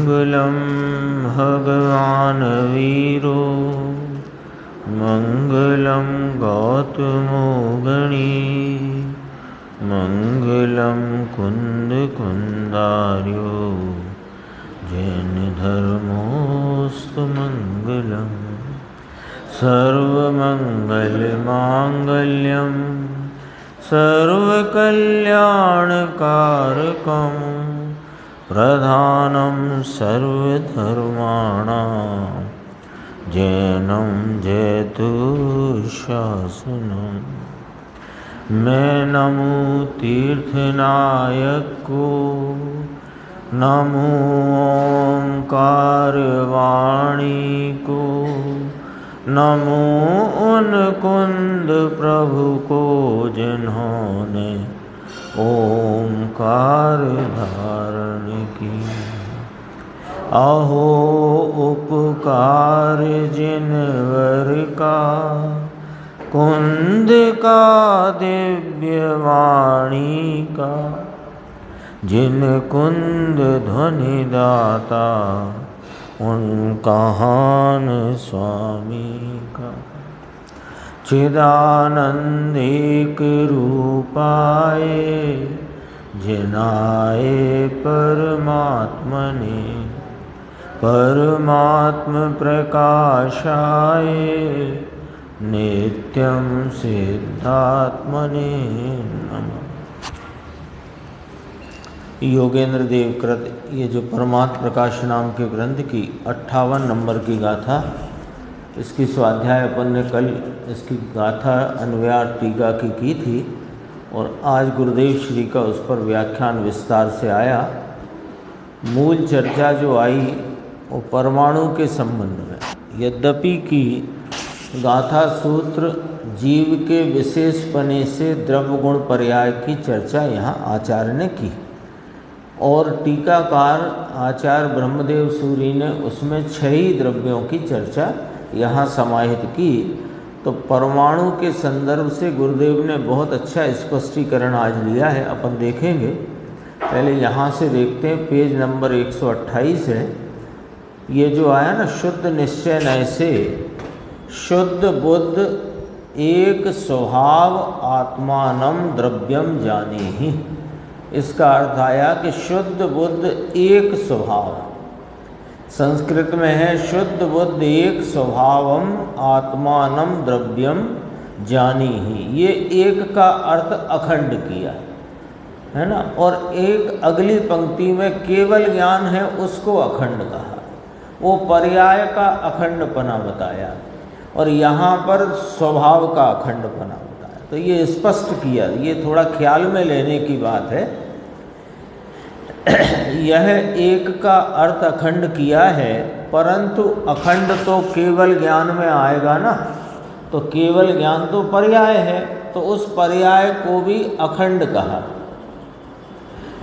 मङ्गलं भगवान् वीरो मङ्गलं गौतमो गणी मङ्गलं कुन्दकुन्दार्यो जैनधर्मोऽस्तु मङ्गलं सर्वमङ्गलमाङ्गल्यं सर्वकल्याणकारकं प्रधानं सर्वधर्माणां जैनं जयतु शासनं। मैं नमो तीर्थनायक को नमो ओंकार वाणी को नमो उन कुंद प्रभु को जिन्होंने ओंकार धारण की। अहो उपकार जिनवर का कुंद का दिव्य वाणी का जिन कुंद ध्वनि दाता उन कहान स्वामी का। चिदानंदिक रूपाए जिनाए परमात्मने परमात्म प्रकाशाय नित्यं सिद्धात्मने नमः। योगेंद्र देव कृत ये जो परमात्म प्रकाश नाम के ग्रंथ की 58 नंबर की गाथा, इसकी स्वाध्याय अपन ने कल इसकी गाथा अन्वयार टीका की थी और आज गुरुदेव श्री का उस पर व्याख्यान विस्तार से आया। मूल चर्चा जो आई वो परमाणु के संबंध में, यद्यपि कि गाथा सूत्र जीव के विशेषपने से द्रव्य गुण पर्याय की चर्चा यहाँ आचार्य ने की और टीकाकार आचार्य ब्रह्मदेव सूरी ने उसमें 6 ही द्रव्यों की चर्चा यहाँ समाहित की। तो परमाणु के संदर्भ से गुरुदेव ने बहुत अच्छा स्पष्टीकरण आज लिया है, अपन देखेंगे। पहले यहाँ से देखते हैं, पेज नंबर 128 है। ये जो आया ना, शुद्ध निश्चय नय से शुद्ध बुद्ध एक स्वभाव आत्मानम द्रव्यम जाने ही। इसका अर्थ आया कि शुद्ध बुद्ध एक स्वभाव, संस्कृत में है शुद्ध बुद्ध एक स्वभावम आत्मानम द्रव्यम जानी ही। ये एक का अर्थ अखंड किया है ना, और एक अगली पंक्ति में केवल ज्ञान है उसको अखंड कहा, वो पर्याय का अखंडपना बताया और यहाँ पर स्वभाव का अखंडपना बताया। तो ये स्पष्ट किया, ये थोड़ा ख्याल में लेने की बात है। यह एक का अर्थ अखंड किया है, परंतु अखंड तो केवल ज्ञान में आएगा ना, तो केवल ज्ञान तो पर्याय है, तो उस पर्याय को भी अखंड कहा।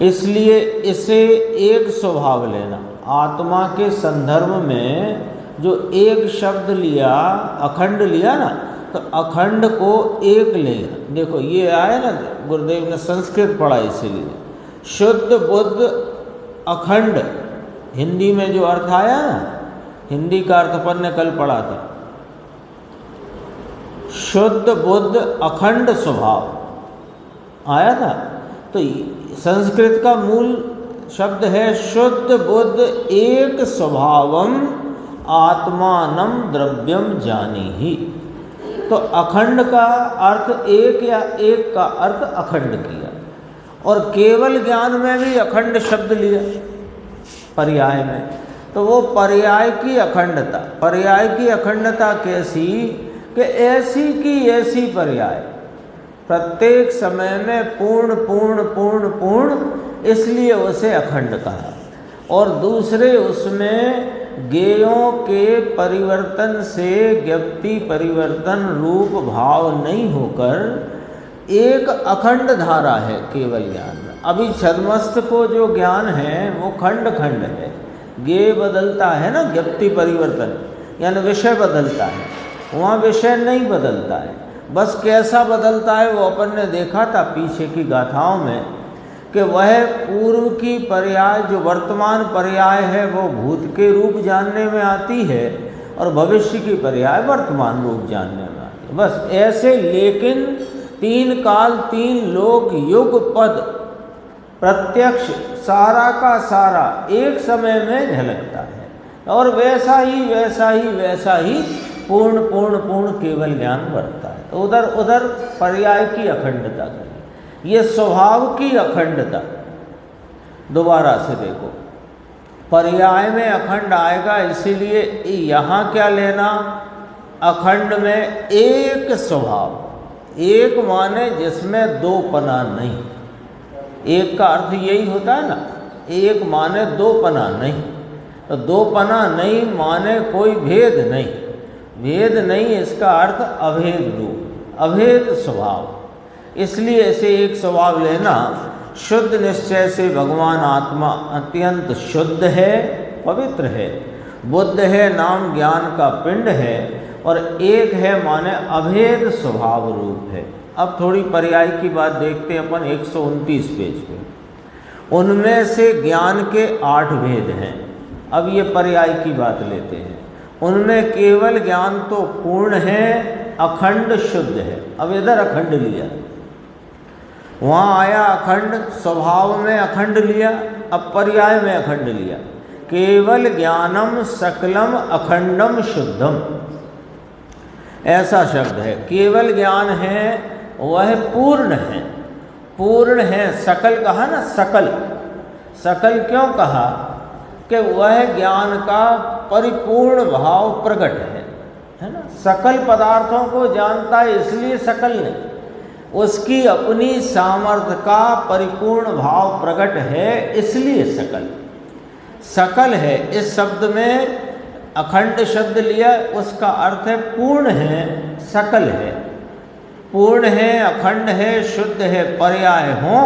इसलिए इसे एक स्वभाव लेना, आत्मा के संदर्भ में जो एक शब्द लिया, अखंड लिया ना, तो अखंड को एक लेना। देखो ये आया ना, गुरुदेव ने संस्कृत पढ़ा इसीलिए शुद्ध बुद्ध अखंड, हिंदी में जो अर्थ आया ना, हिंदी का अर्थ अपन ने कल पढ़ा था, शुद्ध बुद्ध अखंड स्वभाव आया था। तो संस्कृत का मूल शब्द है शुद्ध बुद्ध एक स्वभावम आत्मानम द्रव्यम जानी ही। तो अखंड का अर्थ एक या एक का अर्थ अखंड किया और केवल ज्ञान में भी अखंड शब्द लिया पर्याय में। तो वो पर्याय की अखंडता, पर्याय की अखंडता कैसी कि ऐसी की ऐसी पर्याय, प्रत्येक समय में पूर्ण पूर्ण पूर्ण पूर्ण, इसलिए उसे अखंड कहा। और दूसरे उसमें ज्ञेयों के परिवर्तन से ज्ञप्ति परिवर्तन रूप भाव नहीं होकर एक अखंड धारा है केवल ज्ञान में। अभी छद्मस्थ को जो ज्ञान है वो खंड खंड है, ज्ञेय बदलता है ना, ज्ञप्ति परिवर्तन यानी विषय बदलता है, वहाँ विषय नहीं बदलता है। बस कैसा बदलता है वो अपन ने देखा था पीछे की गाथाओं में कि वह पूर्व की पर्याय जो वर्तमान पर्याय है वो भूत के रूप जानने में आती है और भविष्य की पर्याय वर्तमान रूप जानने में आती है। बस ऐसे, लेकिन तीन काल तीन लोक युग पद प्रत्यक्ष सारा का सारा एक समय में झलकता है और वैसा ही पूर्ण पूर्ण पूर्ण केवल ज्ञान बढ़ता है। तो उधर उधर पर्याय की अखंडता करें, ये स्वभाव की अखंडता। दोबारा से देखो, पर्याय में अखंड आएगा, इसीलिए यहाँ क्या लेना, अखंड में एक स्वभाव, एक माने जिसमें दो पना नहीं। एक का अर्थ यही होता है ना, एक माने दो पना नहीं, तो दो पना नहीं माने कोई भेद नहीं, भेद नहीं, इसका अर्थ अभेद रूप, अभेद स्वभाव। इसलिए ऐसे एक स्वभाव लेना। शुद्ध निश्चय से भगवान आत्मा अत्यंत शुद्ध है, पवित्र है, बुद्ध है, नाम ज्ञान का पिंड है, और एक है माने अभेद स्वभाव रूप है। अब थोड़ी पर्याय की बात देखते हैं अपन 129 पेज पे। उनमें से ज्ञान के 8 भेद हैं। अब ये पर्याय की बात लेते हैं। उनमें केवल ज्ञान तो पूर्ण है, अखंड शुद्ध है। अब इधर अखंड लिया, वहाँ आया अखंड, स्वभाव में अखंड लिया, अब पर्याय में अखंड लिया। केवल ज्ञानम सकलम अखंडम शुद्धम, ऐसा शब्द है। केवल ज्ञान है, वह पूर्ण है, पूर्ण है। सकल कहा ना, सकल, सकल क्यों कहा कि वह ज्ञान का परिपूर्ण भाव प्रकट है ना। सकल पदार्थों को जानता है, इसलिए सकल नहीं, उसकी अपनी सामर्थ्य का परिपूर्ण भाव प्रकट है, इसलिए सकल, सकल है। इस शब्द में अखंड शब्द लिया, उसका अर्थ है पूर्ण है, सकल है, पूर्ण है, अखंड है, शुद्ध है। पर्याय हो,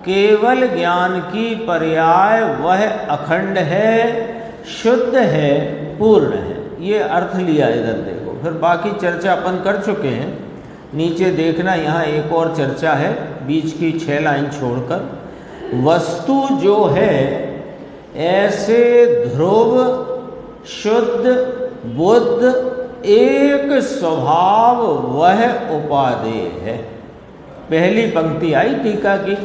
केवल ज्ञान की पर्याय वह अखंड है, शुद्ध है, पूर्ण है, ये अर्थ लिया। इधर देखो, फिर बाकी चर्चा अपन कर चुके हैं, नीचे देखना, यहाँ एक और चर्चा है बीच की 6 लाइन छोड़कर। वस्तु जो है ऐसे ध्रुव शुद्ध बुद्ध एक स्वभाव वह उपादेय है। पहली पंक्ति आई टीका की,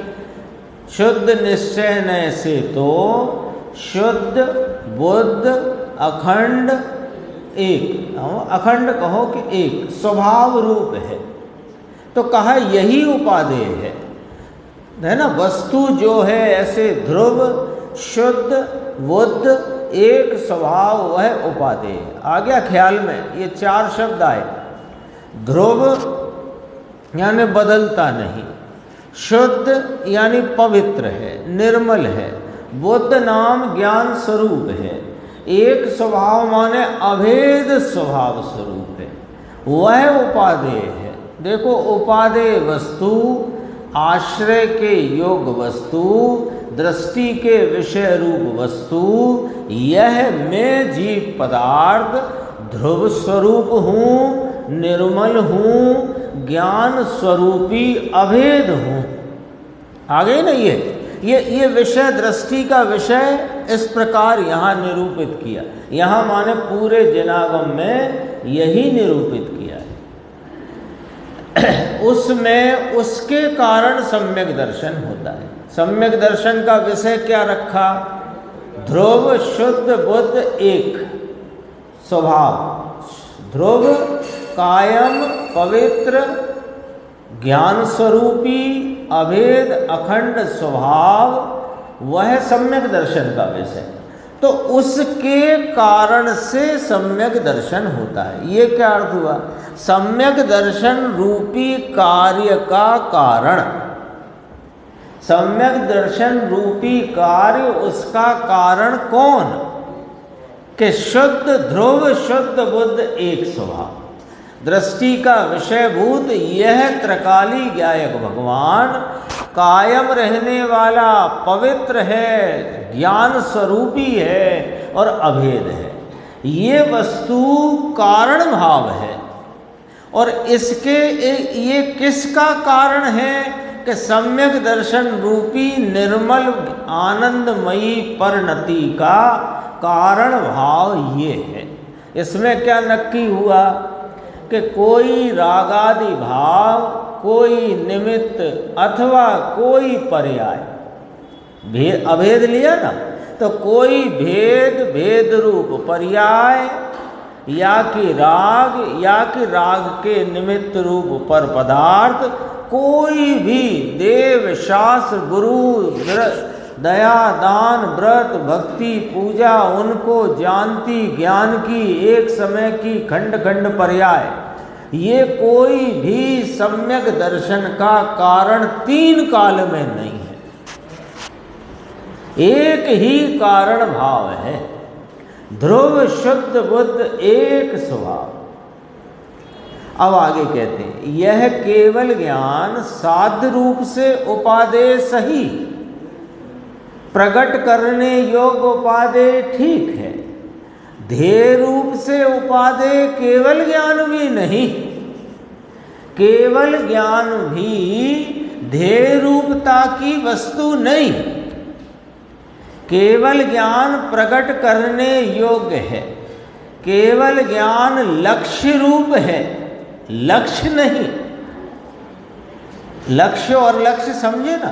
शुद्ध निश्चय न से तो शुद्ध बुद्ध अखंड एक, अखंड कहो कि एक स्वभाव रूप है, तो कहा यही उपादेय है ना। वस्तु जो है ऐसे ध्रुव शुद्ध बुद्ध एक स्वभाव वह उपादेय। आ गया ख्याल में, ये 4 शब्द आए। ध्रुव यानी बदलता नहीं, शुद्ध यानी पवित्र है, निर्मल है, बुद्ध नाम ज्ञान स्वरूप है, एक स्वभाव माने अभेद स्वभाव स्वरूप है, वह उपादेय है। देखो, उपादेय वस्तु, आश्रय के योग वस्तु, दृष्टि के विषय रूप वस्तु, यह मैं जीव पदार्थ ध्रुव स्वरूप हूँ, निर्मल हूँ, ज्ञान स्वरूपी अभेद हूँ। आ गई ना ये विषय, दृष्टि का विषय इस प्रकार यहाँ निरूपित किया। यहाँ माने पूरे जनागम में यही निरूपित किया है। उसमें उसके कारण सम्यक दर्शन होता है। सम्यक दर्शन का विषय क्या रखा? ध्रुव शुद्ध बुद्ध एक स्वभाव, ध्रुव कायम पवित्र ज्ञान स्वरूपी अभेद अखंड स्वभाव, वह सम्यक दर्शन का विषय। तो उसके कारण से सम्यक दर्शन होता है। ये क्या अर्थ हुआ? सम्यक दर्शन रूपी कार्य का कारण, सम्यक दर्शन रूपी कार्य, उसका कारण कौन? कि शुद्ध ध्रुव शुद्ध बुद्ध एक स्वभाव, दृष्टि का विषयभूत यह त्रिकाली ज्ञायक भगवान कायम रहने वाला पवित्र है, ज्ञान स्वरूपी है और अभेद है। ये वस्तु कारण भाव है। और इसके ये किसका कारण है? कि सम्यक दर्शन रूपी निर्मल आनंदमयी परिणति का कारण भाव ये है। इसमें क्या नक्की हुआ कि कोई रागादि भाव, कोई निमित्त अथवा कोई पर्याय, अभेद लिया ना, तो कोई भेद रूप पर्याय या कि राग के निमित्त रूप पर पदार्थ, कोई भी देव शास्त्र गुरु दया दान व्रत भक्ति पूजा उनको जानती ज्ञान की एक समय की खंड खंड पर्याय, ये कोई भी सम्यक दर्शन का कारण तीन काल में नहीं है। एक ही कारण भाव है, ध्रुव शुद्ध बुद्ध एक स्वभाव। अब आगे कहते हैं, यह केवल ज्ञान साध्य रूप से उपादेय सही, प्रकट करने योग्य उपादेय ठीक है, ध्येय रूप से उपादेय केवल ज्ञान भी नहीं, केवल ज्ञान भी ध्येय रूपता की वस्तु नहीं, केवल ज्ञान प्रकट करने योग्य है, केवल ज्ञान लक्ष्य रूप है, लक्ष्य नहीं। लक्ष्य और लक्ष्य समझे ना,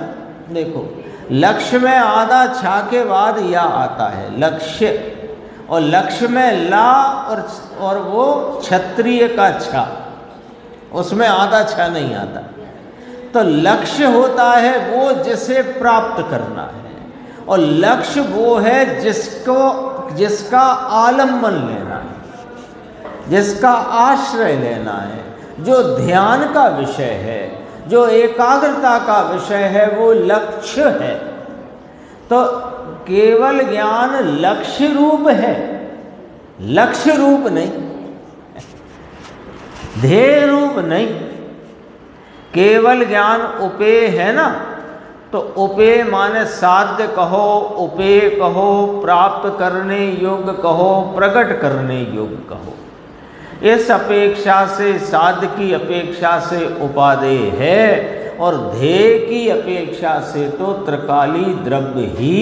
देखो लक्ष्य में आधा छा के बाद या आता है लक्ष्य, और लक्ष्य में ला और वो क्षत्रिय का छा, उसमें आधा छा नहीं आता। तो लक्ष्य होता है वो जिसे प्राप्त करना है, और लक्ष्य वो है जिसका आलम्बन लेना है, जिसका आश्रय लेना है, जो ध्यान का विषय है, जो एकाग्रता का विषय है, वो लक्ष्य है। तो केवल ज्ञान लक्ष्य रूप है, लक्ष्य रूप नहीं, ध्येय रूप नहीं। केवल ज्ञान उपेय है ना, तो उपेय माने साध्य कहो, उपेय कहो, प्राप्त करने योग्य कहो, प्रकट करने योग्य कहो। इस अपेक्षा से साध्य की अपेक्षा से उपादेय है, और ध्येय की अपेक्षा से तो त्रिकाली द्रव्य ही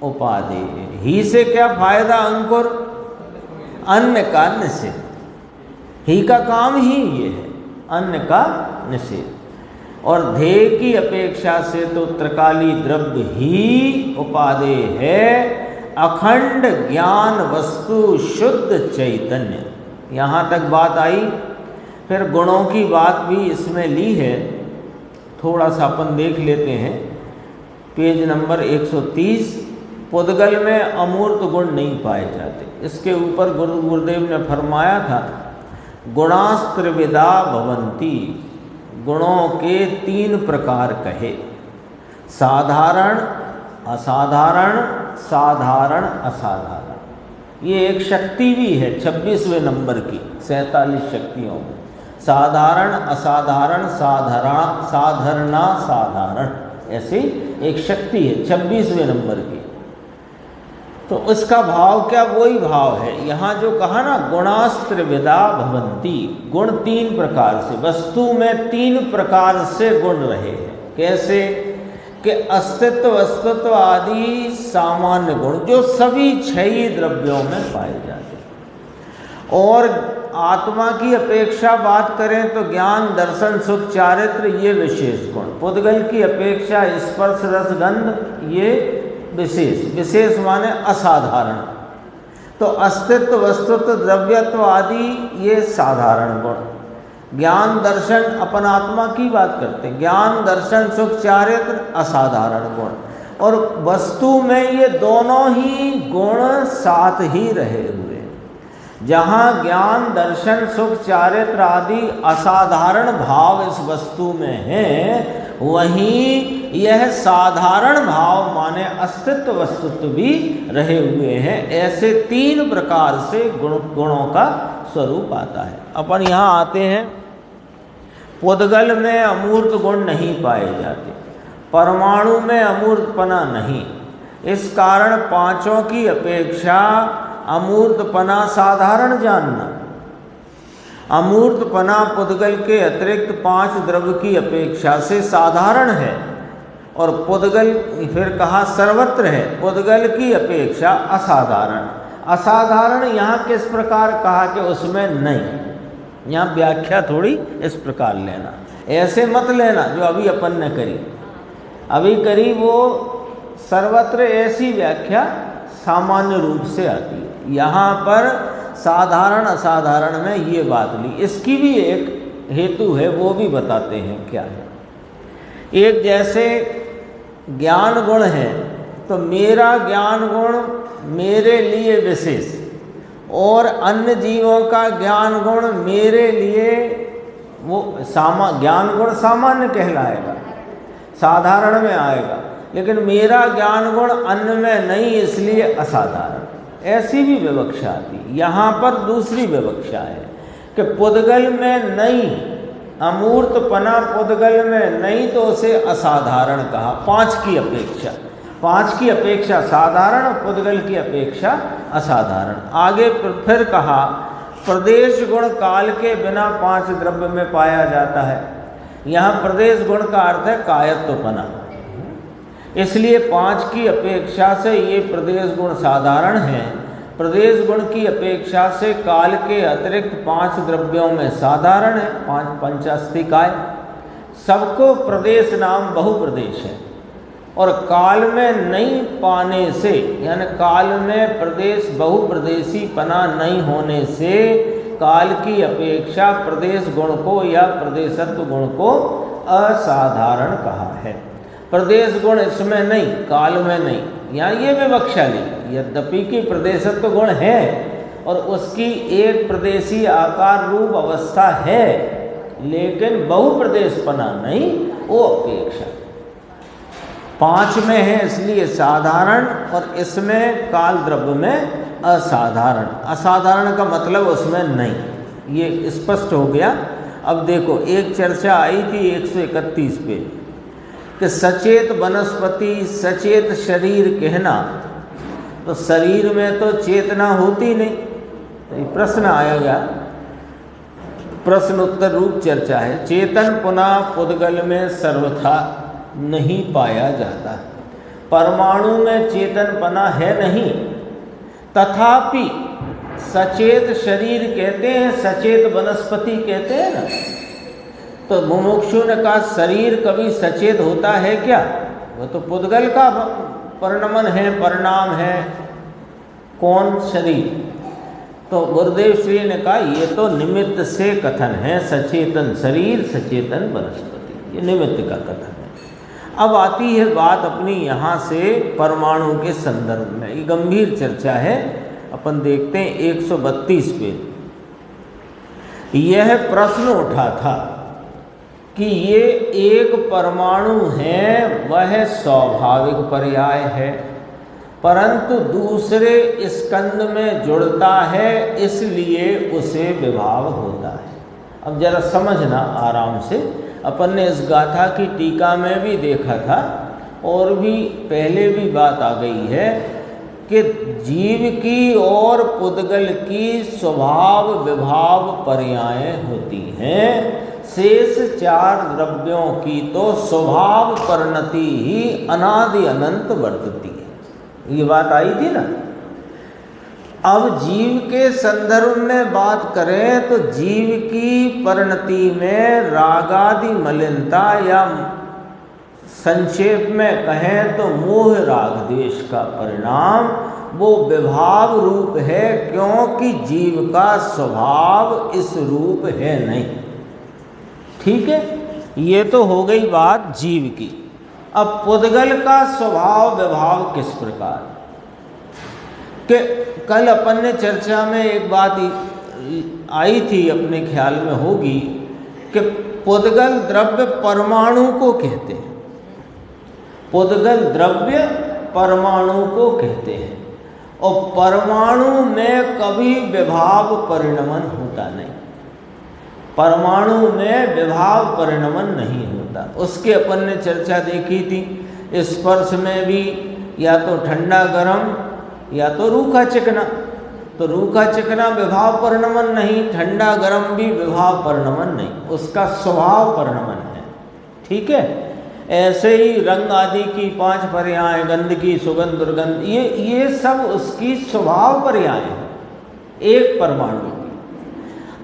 उपादेय है। ही से क्या फायदा अंकुर? अन्न का निषेध, ही का काम ही ये है, अन्न का निषेध। और ध्येय की अपेक्षा से तो त्रिकाली द्रव्य ही उपादेय है, अखंड ज्ञान वस्तु शुद्ध चैतन्य। यहाँ तक बात आई। फिर गुणों की बात भी इसमें ली है, थोड़ा सा अपन देख लेते हैं। Page number 130। पुद्गल में अमूर्त गुण नहीं पाए जाते, इसके ऊपर गुरुदेव ने फरमाया था, गुणास्त्रिविधा भवन्ति, गुणों के तीन प्रकार कहे, साधारण असाधारण, साधारण असाधारण। ये एक शक्ति भी है 26वें नंबर की 47 शक्तियों में, साधारण असाधारण साधारणा साधारण, ऐसी एक शक्ति है 26वें नंबर की। तो उसका भाव क्या? वही भाव है यहाँ जो कहा ना, गुणास्त्रिविधा भवन्ति, गुण तीन प्रकार से, वस्तु में तीन प्रकार से गुण रहे हैं। कैसे कि अस्तित्व वस्तुत्व आदि सामान्य गुण जो सभी छह द्रव्यों में पाए जाते हैं। और आत्मा की अपेक्षा बात करें तो ज्ञान दर्शन सुख चारित्र ये विशेष गुण, पुद्गल की अपेक्षा स्पर्श रस गंध ये विशेष माने असाधारण। तो अस्तित्व वस्तुत्व द्रव्यत्व आदि ये साधारण गुण। ज्ञान दर्शन अपन आत्मा की बात करते हैं, ज्ञान दर्शन सुख चारित्र असाधारण गुण, और वस्तु में ये दोनों ही गुण साथ ही रहे हुए। जहाँ ज्ञान दर्शन सुख चारित्र आदि असाधारण भाव इस वस्तु में है, वहीं यह साधारण भाव माने अस्तित्व वस्तुत्व भी रहे हुए हैं। ऐसे तीन प्रकार से गुणों का स्वरूप आता है। अपन यहाँ आते हैं, पुद्गल में अमूर्त गुण नहीं पाए जाते, परमाणु में अमूर्तपना नहीं। इस कारण पांचों की अपेक्षा अमूर्तपना साधारण जानना, अमूर्तपना पुद्गल के अतिरिक्त 5 द्रव्य की अपेक्षा से साधारण है, और पुद्गल फिर कहा सर्वत्र है, पुद्गल की अपेक्षा असाधारण। असाधारण यहाँ किस प्रकार कहा कि उसमें नहीं, यहाँ व्याख्या थोड़ी इस प्रकार लेना, ऐसे मत लेना जो अभी अपन ने करी। अभी करी वो सर्वत्र ऐसी व्याख्या सामान्य रूप से आती है, यहाँ पर साधारण असाधारण में ये बात ली। इसकी भी एक हेतु है, वो भी बताते हैं क्या है। एक जैसे ज्ञान गुण है, तो मेरा ज्ञान गुण मेरे लिए विशेष, और अन्य जीवों का ज्ञान गुण मेरे लिए वो ज्ञान गुण सामान्य कहलाएगा, साधारण में आएगा, लेकिन मेरा ज्ञान गुण अन्य में नहीं, इसलिए असाधारण। ऐसी भी विवक्षा आती। यहाँ पर दूसरी विवक्षा है कि पुद्गल में नहीं, अमूर्तपना पुद्गल में नहीं, तो उसे असाधारण कहा। 5 की अपेक्षा, 5 की अपेक्षा साधारण, पुद्गल की अपेक्षा असाधारण। आगे फिर कहा प्रदेश गुण काल के बिना 5 द्रव्य में पाया जाता है। यहाँ प्रदेश गुण का अर्थ है कायत्वपना, इसलिए 5 की अपेक्षा से ये प्रदेश गुण साधारण है। प्रदेश गुण की अपेक्षा से काल के अतिरिक्त 5 द्रव्यों में साधारण है। 5 पंचास्ति काय, सबको प्रदेश नाम बहुप्रदेश है, और काल में नहीं पाने से, यानी काल में प्रदेश बहुप्रदेशी पना नहीं होने से काल की अपेक्षा प्रदेश गुण को या प्रदेशत्व गुण को असाधारण कहा है। प्रदेश गुण इसमें नहीं, काल में नहीं, यहाँ ये विवक्षा ली। यद्यपि कि प्रदेशत्व गुण है और उसकी एक प्रदेशी आकार रूप अवस्था है, लेकिन बहुप्रदेशपना नहीं, वो अपेक्षा 5 में है, इसलिए साधारण, और इसमें काल द्रव्य में असाधारण। असाधारण का मतलब उसमें नहीं, ये स्पष्ट हो गया। अब देखो, एक चर्चा आई थी 131 पे कि सचेत वनस्पति सचेत शरीर कहना, तो शरीर में तो चेतना होती नहीं। तो ये प्रश्न आएगा, प्रश्न उत्तर रूप चर्चा है। चेतन पुनः पुद्गल में सर्वथा नहीं पाया जाता, परमाणु में चेतनपना है नहीं, तथापि सचेत शरीर कहते हैं, सचेत वनस्पति कहते हैं ना। तो मुमुक्षु ने कहा शरीर कभी सचेत होता है क्या? वो तो पुद्गल का परिणमन है, परिणाम है। कौन? शरीर। तो गुरुदेव श्री ने कहा ये तो निमित्त से कथन है, सचेतन शरीर सचेतन वनस्पति, ये निमित्त का कथन है। अब आती है बात अपनी यहाँ से परमाणु के संदर्भ में, ये गंभीर चर्चा है। अपन देखते हैं 132 पे। यह प्रश्न उठा था कि ये एक परमाणु है, वह स्वाभाविक पर्याय है, परंतु दूसरे स्कंद में जुड़ता है, इसलिए उसे विभाव होता है। अब जरा समझना आराम से। अपन ने इस गाथा की टीका में भी देखा था, और भी पहले भी बात आ गई है कि जीव की और पुद्गल की स्वभाव विभाव पर्यायें होती हैं। शेष 4 द्रव्यों की तो स्वभाव परिणति ही अनादि अनंत वर्तती है। ये बात आई थी ना। अब जीव के संदर्भ में बात करें तो जीव की परिणति में रागादि मलिनता, या संक्षेप में कहें तो मोह राग द्वेष का परिणाम वो विभाव रूप है, क्योंकि जीव का स्वभाव इस रूप है नहीं। ठीक है, ये तो हो गई बात जीव की। अब पुद्गल का स्वभाव विभाव किस प्रकार के, कल अपन ने चर्चा में एक बात आई थी, अपने ख्याल में होगी, कि पुद्गल द्रव्य परमाणु को कहते हैं। पुद्गल द्रव्य परमाणु को कहते हैं, और परमाणु में कभी विभाव परिणमन होता नहीं। परमाणु में विभाव परिणमन नहीं होता। उसके अपन ने चर्चा देखी थी। स्पर्श में भी या तो ठंडा गर्म या तो रूखा चिकना। तो रूखा चिकना विभाव परिणमन नहीं, ठंडा गर्म भी विभाव परिणमन नहीं, उसका स्वभाव परिणमन है। ठीक है। ऐसे ही रंग आदि की 5 पर्याय, गंध की, सुगंध, दुर्गंध, ये सब उसकी स्वभाव पर्याय है एक परमाणु की।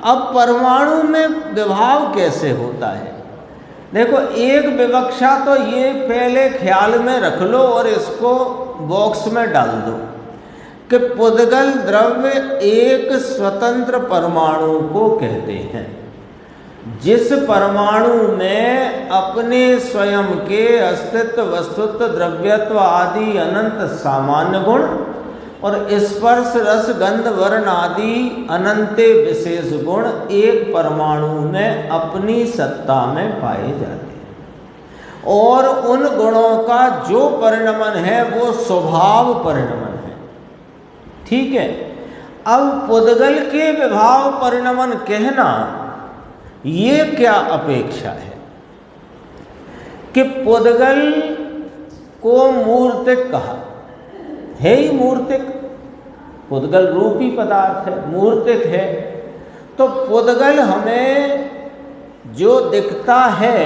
अब परमाणु में विभाव कैसे होता है? देखो, एक विवक्षा तो ये पहले ख्याल में रख लो और इसको बॉक्स में डाल दो कि पुद्गल द्रव्य एक स्वतंत्र परमाणु को कहते हैं, जिस परमाणु में अपने स्वयं के अस्तित्व, वस्तुत्व, द्रव्यत्व आदि अनंत सामान्य गुण और स्पर्श, रस, गंध, वर्ण आदि अनंत विशेष गुण एक परमाणु में अपनी सत्ता में पाए जाते हैं, और उन गुणों का जो परिणमन है वो स्वभाव परिणमन है। ठीक है। अब पुद्गल के विभाव परिणमन कहना, ये क्या अपेक्षा है कि पुद्गल को मूर्तिक कहा है ही, मूर्तिक, पुद्गल रूपी पदार्थ है, मूर्तिक है। तो पुद्गल हमें जो दिखता है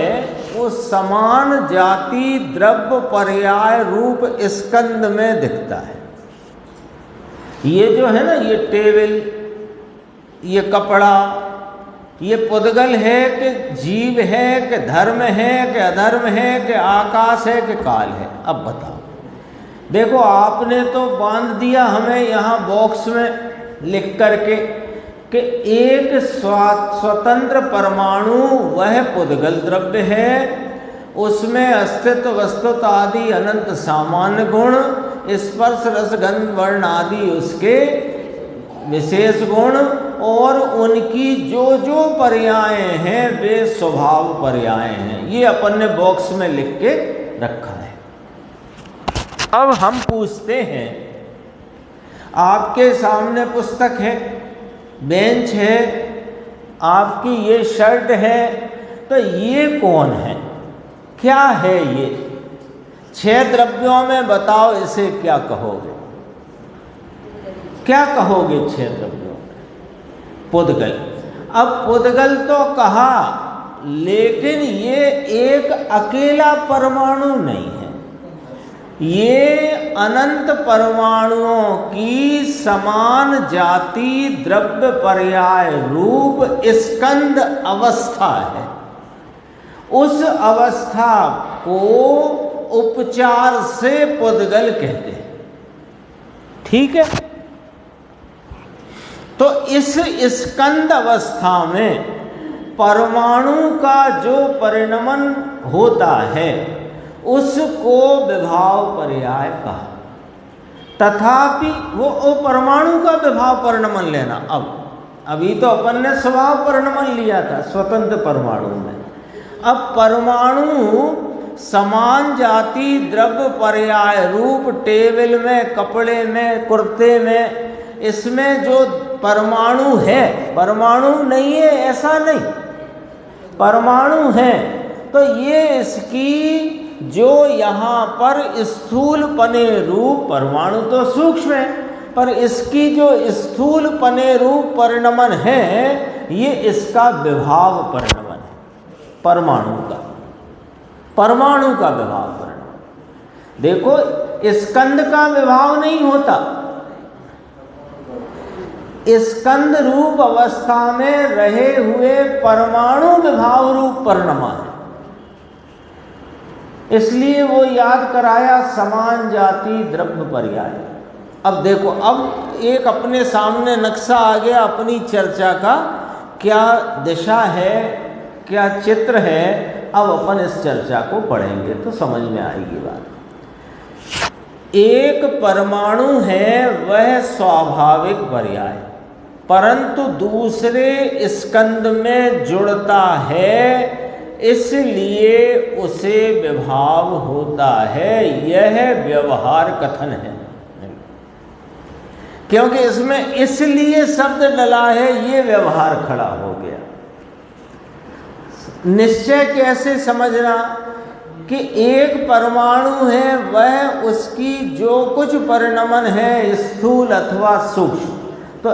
वो समान जाति द्रव्य पर्याय रूप स्कंद में दिखता है। ये जो है ना, ये टेबल, ये कपड़ा, ये पुद्गल है कि जीव है कि धर्म है कि अधर्म है कि आकाश है कि काल है? अब बताओ। देखो, आपने तो बांध दिया हमें यहाँ बॉक्स में लिख करके कि एक स्वतंत्र परमाणु वह पुद्गल द्रव्य है, उसमें अस्तित्व, वस्तुत्व आदि अनंत सामान्य गुण, स्पर्श, रस, गंध, वर्ण आदि उसके विशेष गुण, और उनकी जो जो पर्याय हैं वे स्वभाव पर्याय हैं। ये अपन ने बॉक्स में लिख के रखा है। अब हम पूछते हैं, आपके सामने पुस्तक है, बेंच है, आपकी ये शर्ट है, तो ये कौन है? क्या है ये? 6 द्रव्यों में बताओ इसे क्या कहोगे? क्या कहोगे 6 द्रव्यों में? पुद्गल। अब पुद्गल तो कहा, लेकिन ये एक अकेला परमाणु नहीं है, ये अनंत परमाणुओं की समान जाति द्रव्य पर्याय रूप स्कंद अवस्था है। उस अवस्था को उपचार से पुद्गल कहते हैं। ठीक है। तो इस स्कंद अवस्था में परमाणु का जो परिणमन होता है उसको विभाव पर्याय कहा। तथापि वो परमाणु का विभाव परिणमन लेना, अभी तो अपन ने स्वभाव परिणमन लिया था स्वतंत्र परमाणु में। अब परमाणु समान जाति द्रव्य पर्याय रूप टेबल में, कपड़े में, कुर्ते में, इसमें जो परमाणु है, परमाणु नहीं है ऐसा नहीं, परमाणु है। तो ये इसकी जो यहाँ पर स्थूल पने रूप, परमाणु तो सूक्ष्म है, पर इसकी जो स्थूल पने रूप परिणमन है, ये इसका विभाव परिणमन है, परमाणु का विभाव परिणमन। देखो, स्कंद का विभाव नहीं होता, स्कंद रूप अवस्था में रहे हुए परमाणु विभाव रूप परिणमन है। इसलिए वो याद कराया समान जाति द्रव्य पर्याय। अब देखो, अब एक अपने सामने नक्शा आ गया अपनी चर्चा का, क्या दिशा है, क्या चित्र है। अब अपन इस चर्चा को पढ़ेंगे तो समझ में आएगी बात। एक परमाणु है वह स्वाभाविक पर्याय, परंतु दूसरे स्कंद में जुड़ता है, इसलिए उसे विभाव होता है। यह व्यवहार कथन है, क्योंकि इसमें इसलिए शब्द डला है, ये व्यवहार खड़ा हो गया। निश्चय कैसे समझना कि एक परमाणु है वह उसकी जो कुछ परिणमन है स्थूल अथवा सूक्ष्म, तो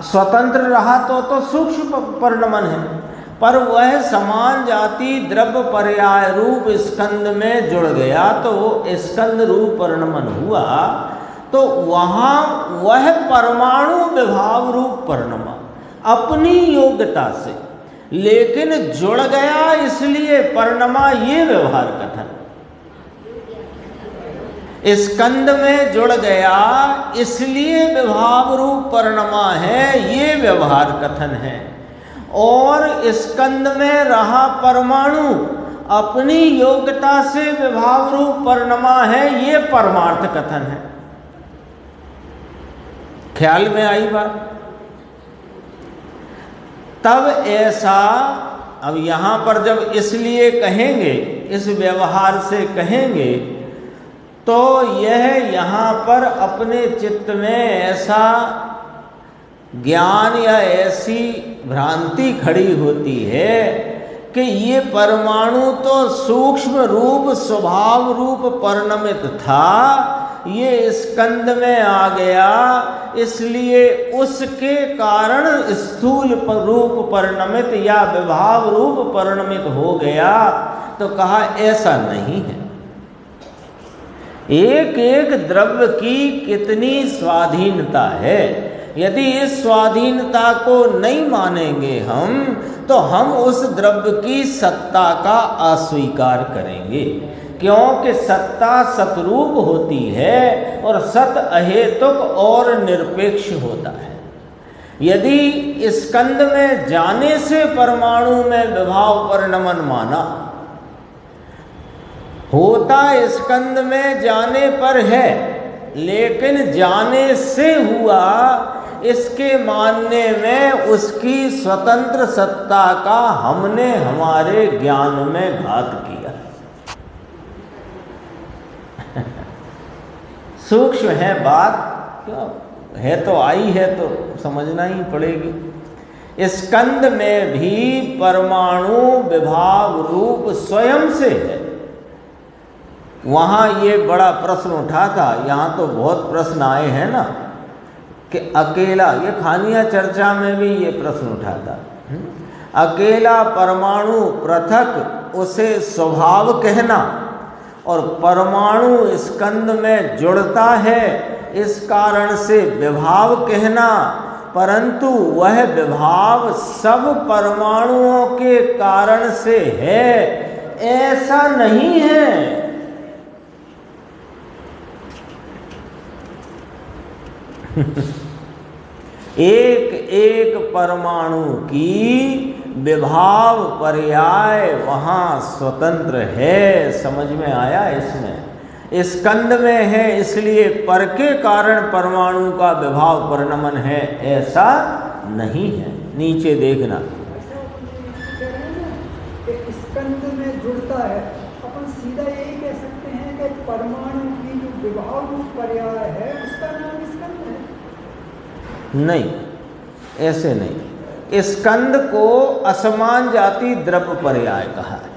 स्वतंत्र रहा तो सूक्ष्म परिणमन है, पर वह समान जाति द्रव्य पर्याय रूप स्कंद में जुड़ गया तो स्कंद रूप परिणमन हुआ, तो वहाँ वह परमाणु विभाव रूप परिणमा अपनी योग्यता से, लेकिन जुड़ गया इसलिए परिणमा, ये व्यवहार कथन। स्कंद में जुड़ गया इसलिए विभाव रूप परिणमा है, ये व्यवहार कथन है। और स्कंद में रहा परमाणु अपनी योग्यता से विभाव रूप परिणमा है, ये परमार्थ कथन है। ख्याल में आई बात? तब ऐसा, अब यहां पर जब इसलिए कहेंगे, इस व्यवहार से कहेंगे, तो यह यहाँ पर अपने चित्त में ऐसा ज्ञान या ऐसी भ्रांति खड़ी होती है कि ये परमाणु तो सूक्ष्म रूप स्वभाव रूप परिणमित था, ये स्कंद में आ गया, इसलिए उसके कारण स्थूल रूप परिणमित या विभाव रूप परिणमित हो गया। तो कहा ऐसा नहीं है। एक एक द्रव्य की कितनी स्वाधीनता है, यदि इस स्वाधीनता को नहीं मानेंगे हम, तो हम उस द्रव्य की सत्ता का अस्वीकार करेंगे, क्योंकि सत्ता सतरूप होती है और सत अहेतुक और निरपेक्ष होता है। यदि स्कंद में जाने से परमाणु में विभाव परिणमन माना, होता स्कंद में जाने पर है, लेकिन जाने से हुआ, इसके मानने में उसकी स्वतंत्र सत्ता का हमने हमारे ज्ञान में घात किया। सूक्ष्म है बात, क्यों है, तो आई है तो समझना ही पड़ेगी। स्कंद में भी परमाणु विभाव रूप स्वयं से है। वहाँ ये बड़ा प्रश्न उठा था, यहाँ तो बहुत प्रश्न आए हैं ना, कि अकेला, ये खानिया चर्चा में भी ये प्रश्न उठा था, अकेला परमाणु पृथक उसे स्वभाव कहना, और परमाणु स्कंद में जुड़ता है इस कारण से विभाव कहना, परंतु वह विभाव सब परमाणुओं के कारण से है, ऐसा नहीं है। एक एक परमाणु की विभाव पर्याय वहाँ स्वतंत्र है। समझ में आया? इसमें स्कंद में है इसलिए पर के कारण परमाणु का विभाव परिणमन है, ऐसा नहीं है। नीचे देखना, स्कंद में जुड़ता है, अपन सीधा यही कह सकते हैं कि परमाणु की जो विभाव रूप पर्याय है उसका नाम स्कंद है। नहीं, ऐसे नहीं। स्कंद को असमान जाति द्रव्य पर्याय कहा है,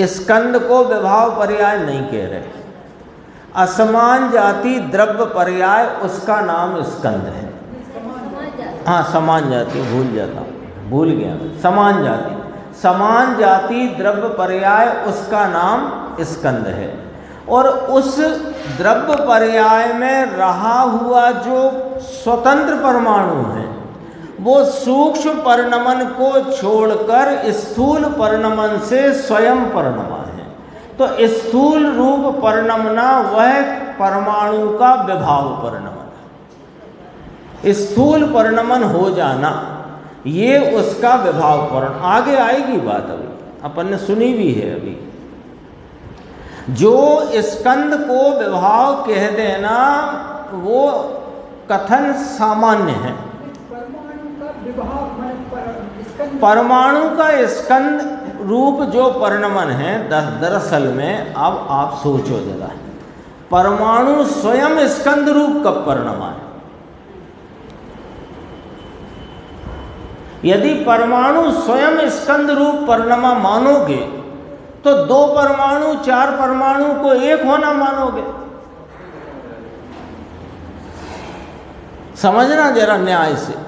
स्कंद को विभाव पर्याय नहीं कह रहे। असमान जाति द्रव्य पर्याय उसका नाम स्कंद है। हाँ, समान जाति, भूल जाता हूँ, भूल गया मैं। समान जाति, समान जाति द्रव्य पर्याय उसका नाम स्कंद है। और उस द्रव्य पर्याय में रहा हुआ जो स्वतंत्र परमाणु है, वो सूक्ष्म परिणमन को छोड़कर स्थूल परिणमन से स्वयं परिणमा है। तो स्थूल रूप परिणमना वह परमाणु का विभाव परिणमन, स्थूल परिणमन हो जाना, ये उसका विभाव परिणमन। आगे आएगी बात, अभी अपन ने सुनी भी है। अभी जो स्कंद को विभाव कह देना वो कथन सामान्य है। परमाणु का स्कंद रूप जो परिणमन है, दरअसल में अब आप सोचो जरा, परमाणु स्वयं स्कंद रूप कब परिणमा है? यदि परमाणु स्वयं स्कंद रूप परिणमा मानोगे तो दो परमाणु चार परमाणु को एक होना मानोगे। समझना जरा न्याय से।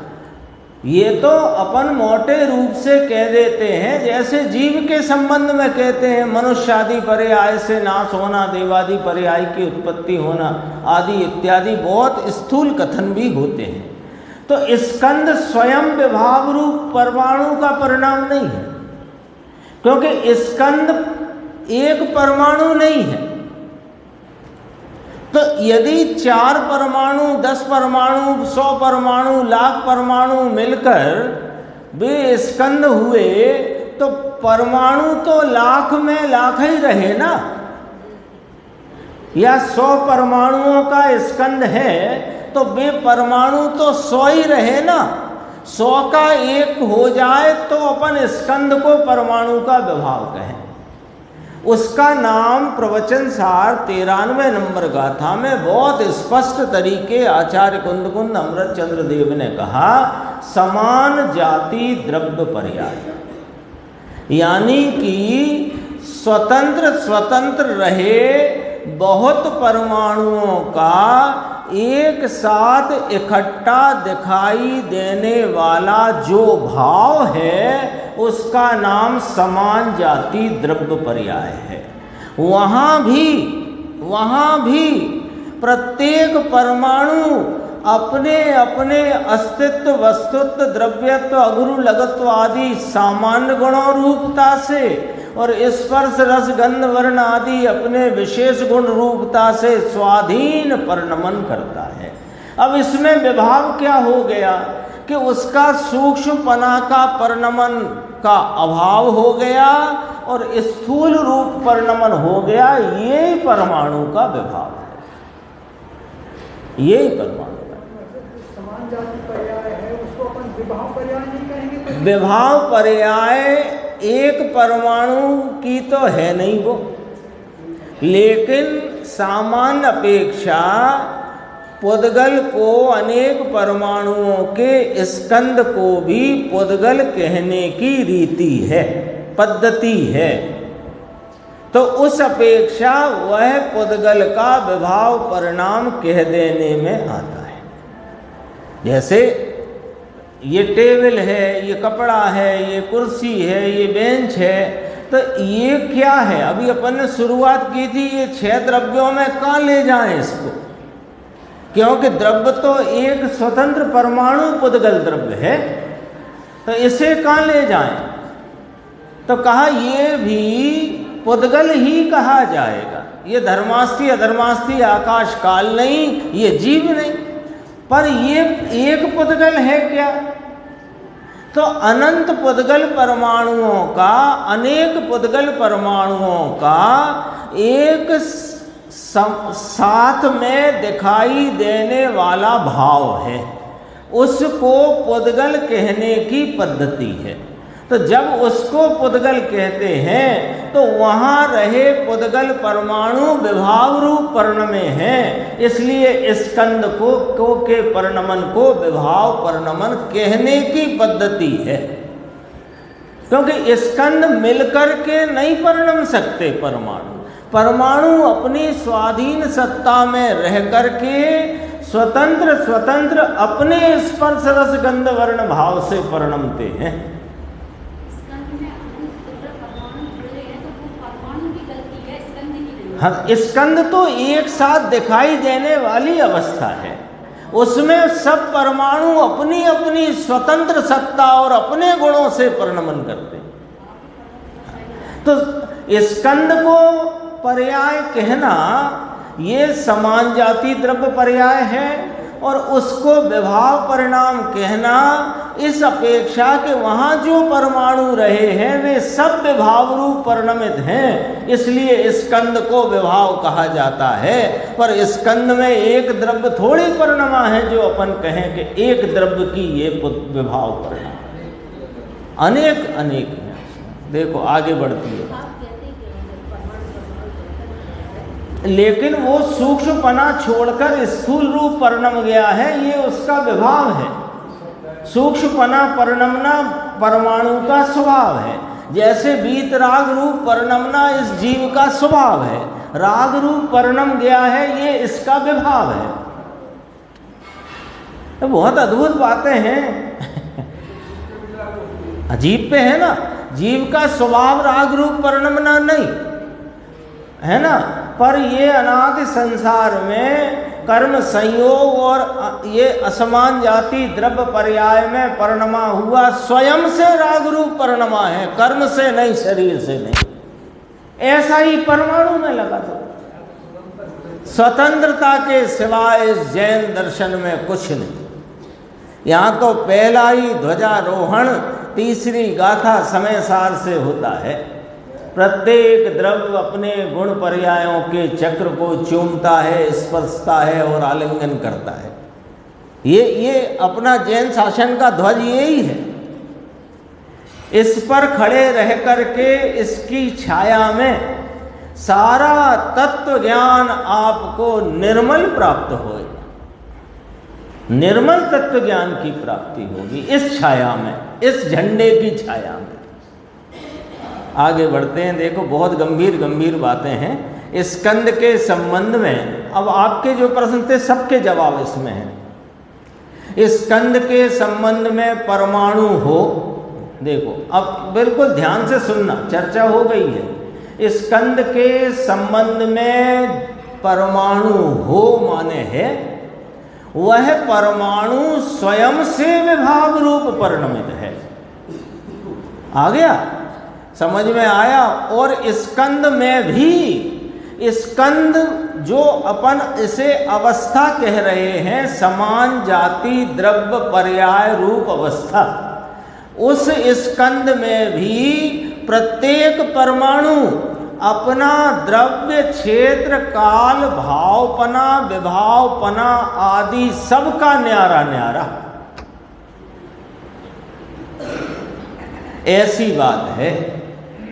ये तो अपन मोटे रूप से कह देते हैं, जैसे जीव के संबंध में कहते हैं मनुष्यादि पर्याय से नाश होना, देवादि पर्याय की उत्पत्ति होना आदि इत्यादि बहुत स्थूल कथन भी होते हैं। तो स्कंद स्वयं विभाव रूप परमाणु का परिणाम नहीं है, क्योंकि स्कंद एक परमाणु नहीं है। तो यदि 4 परमाणु, 10 परमाणु, 100 परमाणु, लाख परमाणु मिलकर वे स्कंद हुए, तो परमाणु तो लाख में लाख ही रहे ना। या 100 परमाणुओं का स्कंद है तो वे परमाणु तो 100 ही रहे ना। 100 का 1 हो जाए तो अपन स्कंद को परमाणु का विभाव कहें। उसका नाम प्रवचन सार 93 नंबर गाथा में बहुत स्पष्ट तरीके आचार्य कुंद अमृत चंद्र देव ने कहा, समान जाति द्रव्य पर्याय, यानी कि स्वतंत्र रहे बहुत परमाणुओं का एक साथ इकट्ठा दिखाई देने वाला जो भाव है उसका नाम समान जाति द्रव्य पर्याय है। वहाँ भी प्रत्येक परमाणु अपने अपने अस्तित्व, वस्तुत्व, द्रव्यत्व, अगुरु लगत्व आदि सामान्य गुणों रूपता से और स्पर्श रस गंध वर्ण आदि अपने विशेष गुण रूपता से स्वाधीन परिणमन करता है। अब इसमें विभाव क्या हो गया कि उसका सूक्ष्मपना का परिणमन का अभाव हो गया और स्थूल रूप परिणमन हो गया। ये परमाणु का विभाव है, यही परमाणु समान जाति पर्याय है, उसको अपन विभाव पर्याय नहीं कहेंगे। विभाव पर्याय एक परमाणु की तो है नहीं वो, लेकिन सामान्य अपेक्षा पुद्गल को अनेक परमाणुओं के स्कंद को भी पुद्गल कहने की रीति है, पद्धति है। तो उस अपेक्षा वह पुद्गल का विभाव परिणाम कह देने में आता है। जैसे ये टेबल है, ये कपड़ा है, ये कुर्सी है, ये बेंच है, तो ये क्या है? अभी अपन ने शुरुआत की थी, ये 6 द्रव्यों में कहाँ ले जाएं इसको, क्योंकि द्रव्य तो एक स्वतंत्र परमाणु पुद्गल द्रव्य है, तो इसे कहाँ ले जाएं? तो कहा ये भी पुद्गल ही कहा जाएगा। ये धर्मास्थी अधर्मास्थी आकाश काल नहीं, ये जीव नहीं, पर ये एक पुद्गल है क्या? तो अनंत पुद्गल परमाणुओं का, अनेक पुद्गल परमाणुओं का एक साथ में दिखाई देने वाला भाव है, उसको पुद्गल कहने की पद्धति है। तो जब उसको पुद्गल कहते हैं तो वहाँ रहे पुद्गल परमाणु विभाव रूप परिणमे हैं, इसलिए स्कंद को के परिणमन को विभाव परिणमन कहने की पद्धति है। क्योंकि स्कंद मिलकर के नहीं परिणम सकते परमाणु अपनी स्वाधीन सत्ता में रह करके स्वतंत्र अपने स्पर्श रस गंध वर्ण भाव से परिणमते हैं। हाँ, स्कंद तो एक साथ दिखाई देने वाली अवस्था है, उसमें सब परमाणु अपनी अपनी स्वतंत्र सत्ता और अपने गुणों से परिणमन करते हैं। तो स्कंद को पर्याय कहना ये समान जाति द्रव्य पर्याय है, और उसको विभाव परिणाम कहना इस अपेक्षा के वहाँ जो परमाणु रहे हैं वे सब विभाव रूप परिणमित हैं, इसलिए स्कंद को विभाव कहा जाता है। पर स्कंद में एक द्रव्य थोड़ी परिणमा है जो अपन कहें कि एक द्रव्य की ये विभाव परिणाम, अनेक हैं। देखो आगे बढ़ती है, लेकिन वो सूक्ष्मपना छोड़कर स्थूल रूप परिणम गया है, ये उसका विभाव है। सूक्ष्मपना परिणमना परमाणु का स्वभाव है, जैसे वीतराग रूप परिणमना इस जीव का स्वभाव है, राग रूप परिणम गया है, ये इसका विभाव है। तो बहुत अद्भुत बातें हैं। अजीब पे है ना, जीव का स्वभाव राग रूप परिणमना नहीं है ना, पर ये अनादि संसार में कर्म संयोग और ये असमान जाति द्रव्य पर्याय में परिणमा हुआ स्वयं से राग रूप परिणमा है, कर्म से नहीं, शरीर से नहीं। ऐसा ही परमाणु में लगा दो। स्वतंत्रता के सिवाय इस जैन दर्शन में कुछ नहीं। यहाँ तो पहला ही ध्वजारोहण तीसरी गाथा समय सार से होता है। प्रत्येक द्रव्य अपने गुण पर्यायों के चक्र को चूमता है, स्पर्शता है और आलिंगन करता है। ये अपना जैन शासन का ध्वज यही है। इस पर खड़े रह करके इसकी छाया में सारा तत्व ज्ञान आपको निर्मल प्राप्त होगा, निर्मल तत्व ज्ञान की प्राप्ति होगी इस छाया में, इस झंडे की छाया में। आगे बढ़ते हैं। देखो बहुत गंभीर गंभीर बातें हैं स्कंद के संबंध में। अब आपके जो प्रश्न थे सबके जवाब इसमें हैं। स्कंद के संबंध में परमाणु हो, देखो अब बिल्कुल ध्यान से सुनना, चर्चा हो गई है। स्कंद के संबंध में परमाणु हो माने है वह परमाणु स्वयं से विभाग रूप परिणमित है। आ गया, समझ में आया। और स्कंद में भी, स्कंद जो अपन इसे अवस्था कह रहे हैं, समान जाति द्रव्य पर्याय रूप अवस्था, उस स्कंद में भी प्रत्येक परमाणु अपना द्रव्य क्षेत्र काल भावपना विभावपना आदि सबका न्यारा न्यारा, ऐसी बात है।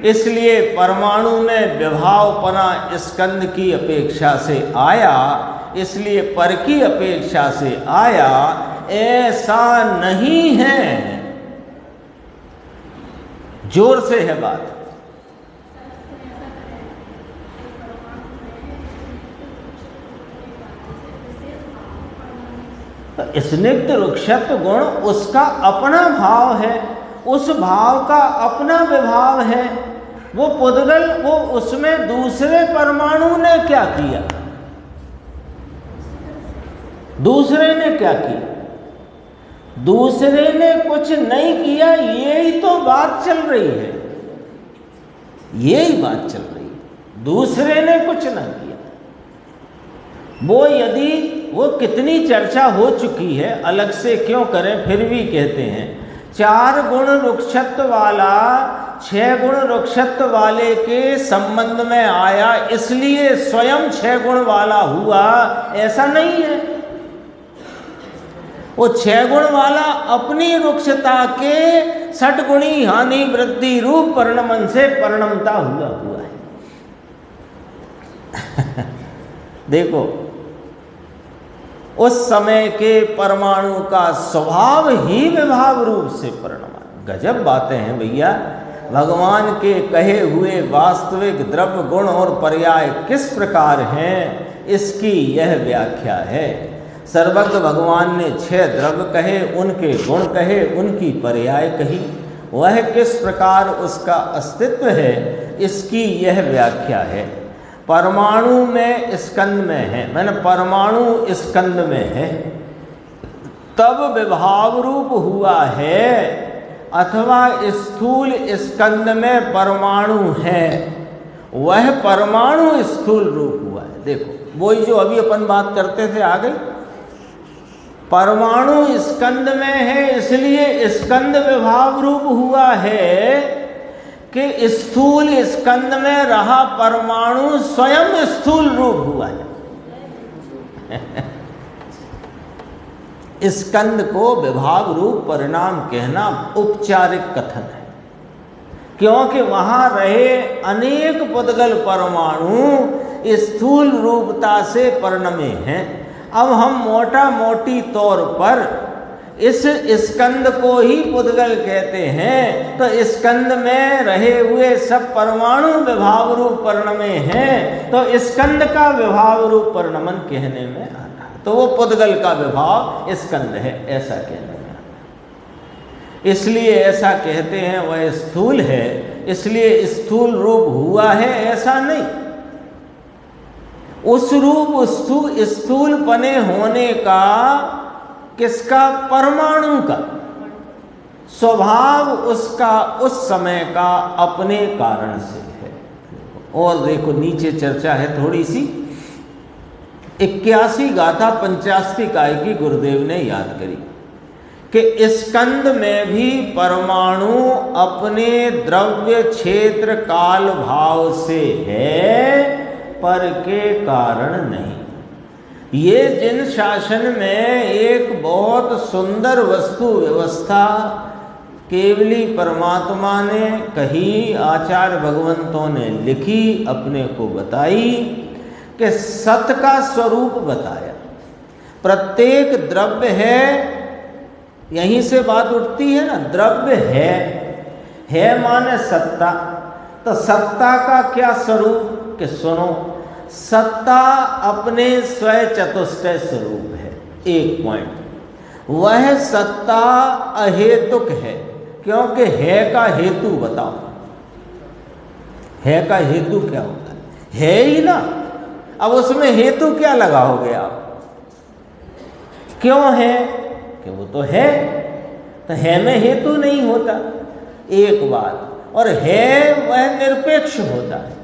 इसलिए परमाणु में विभावपना स्कंद की अपेक्षा से आया, इसलिए पर की अपेक्षा से आया, ऐसा नहीं है। जोर से है बात। तो स्निग्ध रुक्षत्व गुण उसका अपना भाव है, उस भाव का अपना विभाव है। वो पुद्गल, वो उसमें दूसरे परमाणु ने क्या किया, दूसरे ने क्या किया? दूसरे ने कुछ नहीं किया, यही तो बात चल रही है, यही बात चल रही है। दूसरे ने कुछ ना किया। वो यदि वो कितनी चर्चा हो चुकी है, अलग से क्यों करें, फिर भी कहते हैं 4 गुण रुक्षत्व वाला 6 गुण रुक्षत्व वाले के संबंध में आया, इसलिए स्वयं 6 गुण वाला हुआ, ऐसा नहीं है। वो 6 गुण वाला अपनी रुक्षता के 6 गुणी हानि वृद्धि रूप परिणमन से परिणमता हुआ है। देखो उस समय के परमाणु का स्वभाव ही विभाव रूप से परिणमा। गजब बातें हैं भैया। भगवान के कहे हुए वास्तविक द्रव्य गुण और पर्याय किस प्रकार हैं, इसकी यह व्याख्या है। सर्वज्ञ भगवान ने 6 द्रव्य कहे, उनके गुण कहे, उनकी पर्याय कही, वह किस प्रकार उसका अस्तित्व है, इसकी यह व्याख्या है। परमाणु में स्कंद में है, मैंने परमाणु स्कंद में है तब विभाव रूप हुआ है, अथवा स्थूल स्कंद में परमाणु है, वह परमाणु स्थूल रूप हुआ है। देखो वही जो अभी अपन बात करते थे, आ गई। परमाणु स्कंद में है इसलिए स्कंद विभाव रूप हुआ है कि स्थूल स्कंद में रहा परमाणु स्वयं स्थूल रूप हुआ है। स्कंद को विभाव रूप परिणाम कहना औपचारिक कथन है, क्योंकि वहां रहे अनेक पुद्गल परमाणु स्थूल रूपता से परिणमे हैं। अब हम मोटा मोटी तौर पर इस स्कंद को ही पुद्गल कहते हैं, तो स्कंद में रहे हुए सब परमाणु विभाव रूप परिणमे हैं, तो स्कंद का विभाव रूप परिणमन कहने में आ रहा। तो वो पुद्गल का विभाव स्कंद है, ऐसा कहने में आता है। इसलिए ऐसा कहते हैं वह स्थूल है, इसलिए स्थूल रूप हुआ है ऐसा नहीं। उस रूप स्थूल पने होने का किसका? परमाणु का स्वभाव उसका उस समय का अपने कारण से है। और देखो नीचे चर्चा है थोड़ी सी। 81 गाथा 85 काय की गुरुदेव ने याद करी कि स्कंद में भी परमाणु अपने द्रव्य क्षेत्र काल भाव से है, पर के कारण नहीं। ये जिन शासन में एक बहुत सुंदर वस्तु व्यवस्था केवली परमात्मा ने कही, आचार्य भगवंतों ने लिखी, अपने को बताई कि सत का स्वरूप बताया। प्रत्येक द्रव्य है, यहीं से बात उठती है ना, द्रव्य है माने सत्ता। तो सत्ता का क्या स्वरूप? कि सुनो, सत्ता अपने स्वय चतुष्टय स्वरूप है। एक पॉइंट, वह सत्ता अहेतुक है, क्योंकि है का हेतु बताओ। है का हेतु क्या होता है ही ना। अब उसमें हेतु क्या लगाओगे आप? क्यों है? कि वो तो है, तो है में हेतु नहीं होता, एक बात। और है वह निरपेक्ष होता है,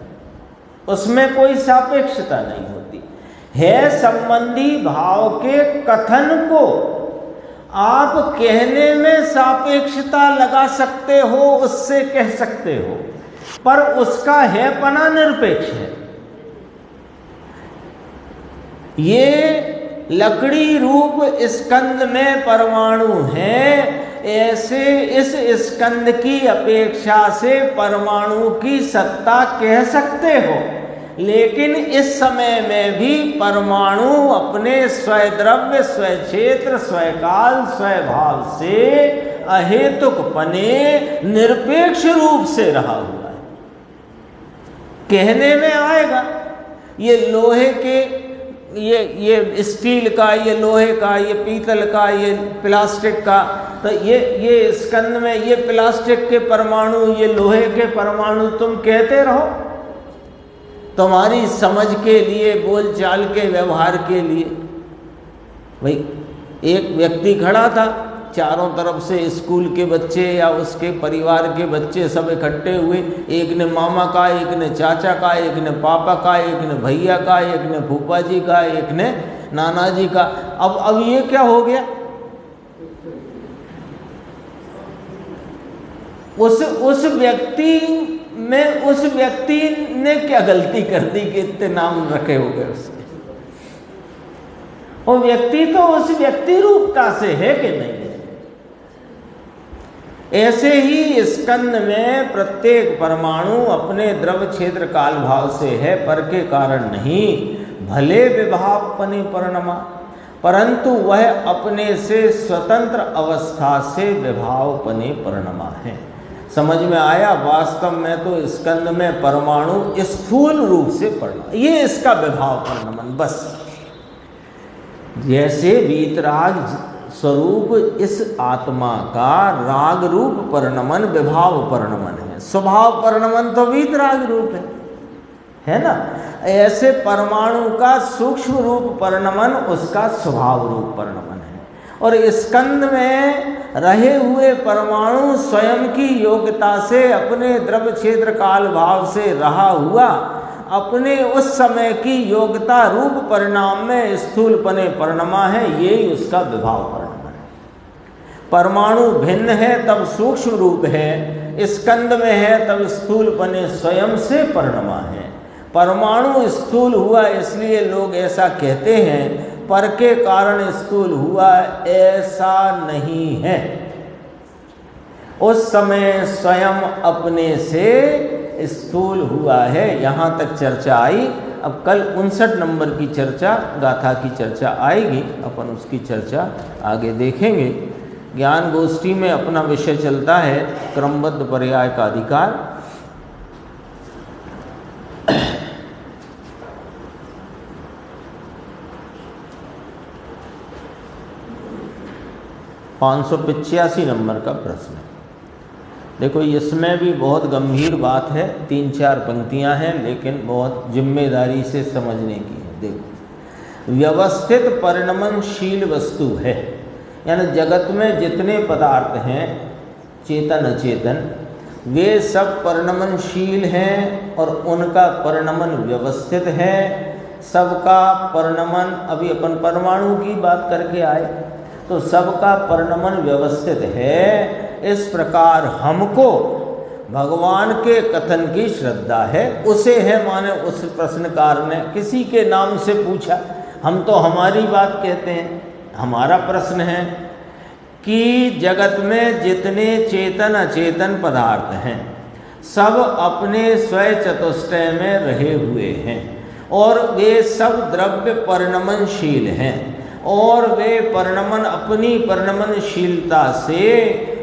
उसमें कोई सापेक्षता नहीं होती। है संबंधी भाव के कथन को आप कहने में सापेक्षता लगा सकते हो, उससे कह सकते हो, पर उसका है पना निरपेक्ष है। ये लकड़ी रूप स्कंद में परमाणु है, ऐसे इस स्कंद की अपेक्षा से परमाणु की सत्ता कह सकते हो, लेकिन इस समय में भी परमाणु अपने स्वय द्रव्य, स्वय क्षेत्र, स्वय काल, स्वय भाव से अहेतुक पने निरपेक्ष रूप से रहा हुआ है। कहने में आएगा ये लोहे के, ये स्टील का, ये लोहे का, ये पीतल का, ये प्लास्टिक का, तो ये स्कंद में ये प्लास्टिक के परमाणु, ये लोहे के परमाणु तुम कहते रहो, तुम्हारी समझ के लिए, बोलचाल के व्यवहार के लिए। भाई एक व्यक्ति खड़ा था, चारों तरफ से स्कूल के बच्चे या उसके परिवार के बच्चे सब इकट्ठे हुए। एक ने मामा का, एक ने चाचा का, एक ने पापा का, एक ने भैया का, एक ने फूफा जी का, एक ने नाना जी का। अब ये क्या हो गया? उस व्यक्ति में, उस व्यक्ति ने क्या गलती कर दी कि इतने नाम रखे हो गए उसके? वो व्यक्ति तो उस व्यक्ति रूपता से है कि नहीं है। ऐसे ही स्कंद में प्रत्येक परमाणु अपने द्रव्य क्षेत्र काल भाव से है, पर के कारण नहीं। भले विभावपने परिणमा, परंतु वह अपने से स्वतंत्र अवस्था से विभावपने परिणमा है। समझ में आया? वास्तव में तो स्कंद में परमाणु स्थूल रूप से परिणमा, ये इसका विभाव परिणमन बस। जैसे वीतराग स्वरूप इस आत्मा का राग रूप परिणमन विभाव परिणमन है, स्वभाव परिणमन तो वीतराग रूप है ना। ऐसे परमाणु का सूक्ष्म रूप परिणमन उसका स्वभाव रूप परिणमन है। और स्कंद में रहे हुए परमाणु स्वयं की योग्यता से अपने द्रव्य क्षेत्र काल भाव से रहा हुआ अपने उस समय की योग्यता रूप परिणाम में स्थूलपने परिणमा है, यही उसका विभाव परिणमन है। परमाणु भिन्न है तब सूक्ष्म रूप है, स्कंद में है तब स्थूलपने स्वयं से परिणमा है। परमाणु स्थूल हुआ इसलिए लोग ऐसा कहते हैं, पर के कारण स्थूल हुआ ऐसा नहीं है। उस समय स्वयं अपने से स्थूल हुआ है। यहाँ तक चर्चा आई। अब कल 59 नंबर की चर्चा, गाथा की चर्चा आएगी, अपन उसकी चर्चा आगे देखेंगे। ज्ञान गोष्ठी में अपना विषय चलता है क्रमबद्ध पर्याय का अधिकार। 585 नंबर का प्रश्न है। देखो इसमें भी बहुत गंभीर बात है, 3-4 पंक्तियां हैं, लेकिन बहुत जिम्मेदारी से समझने की है। देखो, व्यवस्थित परिणमनशील वस्तु है, यानी जगत में जितने पदार्थ हैं चेतन अचेतन वे सब परिणमनशील हैं और उनका परिणमन व्यवस्थित है। सबका परिणमन, अभी अपन परमाणु की बात करके आए, तो सबका परिणमन व्यवस्थित है। इस प्रकार हमको भगवान के कथन की श्रद्धा है, उसे है, माने उस प्रश्नकार ने किसी के नाम से पूछा, हम तो हमारी बात कहते हैं। हमारा प्रश्न है कि जगत में जितने चेतन अचेतन पदार्थ हैं सब अपने स्वयं चतुष्टय में रहे हुए हैं और वे सब द्रव्य परिणमनशील हैं और वे परिणमन अपनी परिणमनशीलता से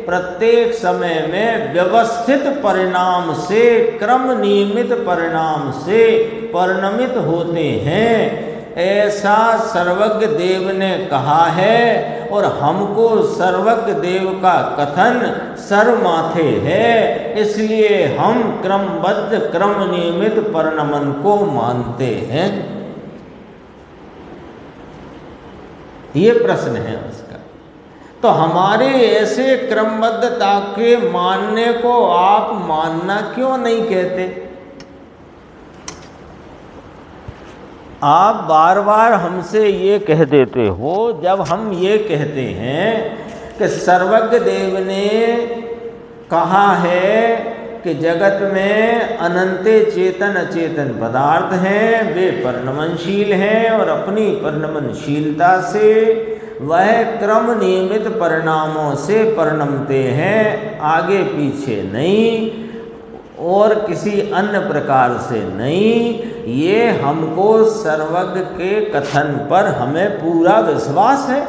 प्रत्येक समय में व्यवस्थित परिणाम से, क्रम नियमित परिणाम से परिणमित होते हैं, ऐसा सर्वज्ञ देव ने कहा है। और हमको सर्वज्ञ देव का कथन सर माथे है, इसलिए हम क्रमबद्ध क्रम नियमित परिणमन को मानते हैं। ये प्रश्न है उसका। तो हमारे ऐसे क्रमबद्धता के मानने को आप मानना क्यों नहीं कहते? आप बार बार हमसे ये कह देते हो, जब हम ये कहते हैं कि सर्वज्ञ देव ने कहा है कि जगत में अनंत चेतन अचेतन पदार्थ हैं, वे परिणमनशील हैं और अपनी परिणमनशीलता से वह क्रम नियमित परिणामों से परिणमते हैं, आगे पीछे नहीं और किसी अन्य प्रकार से नहीं। ये हमको सर्वज्ञ के कथन पर हमें पूरा विश्वास है।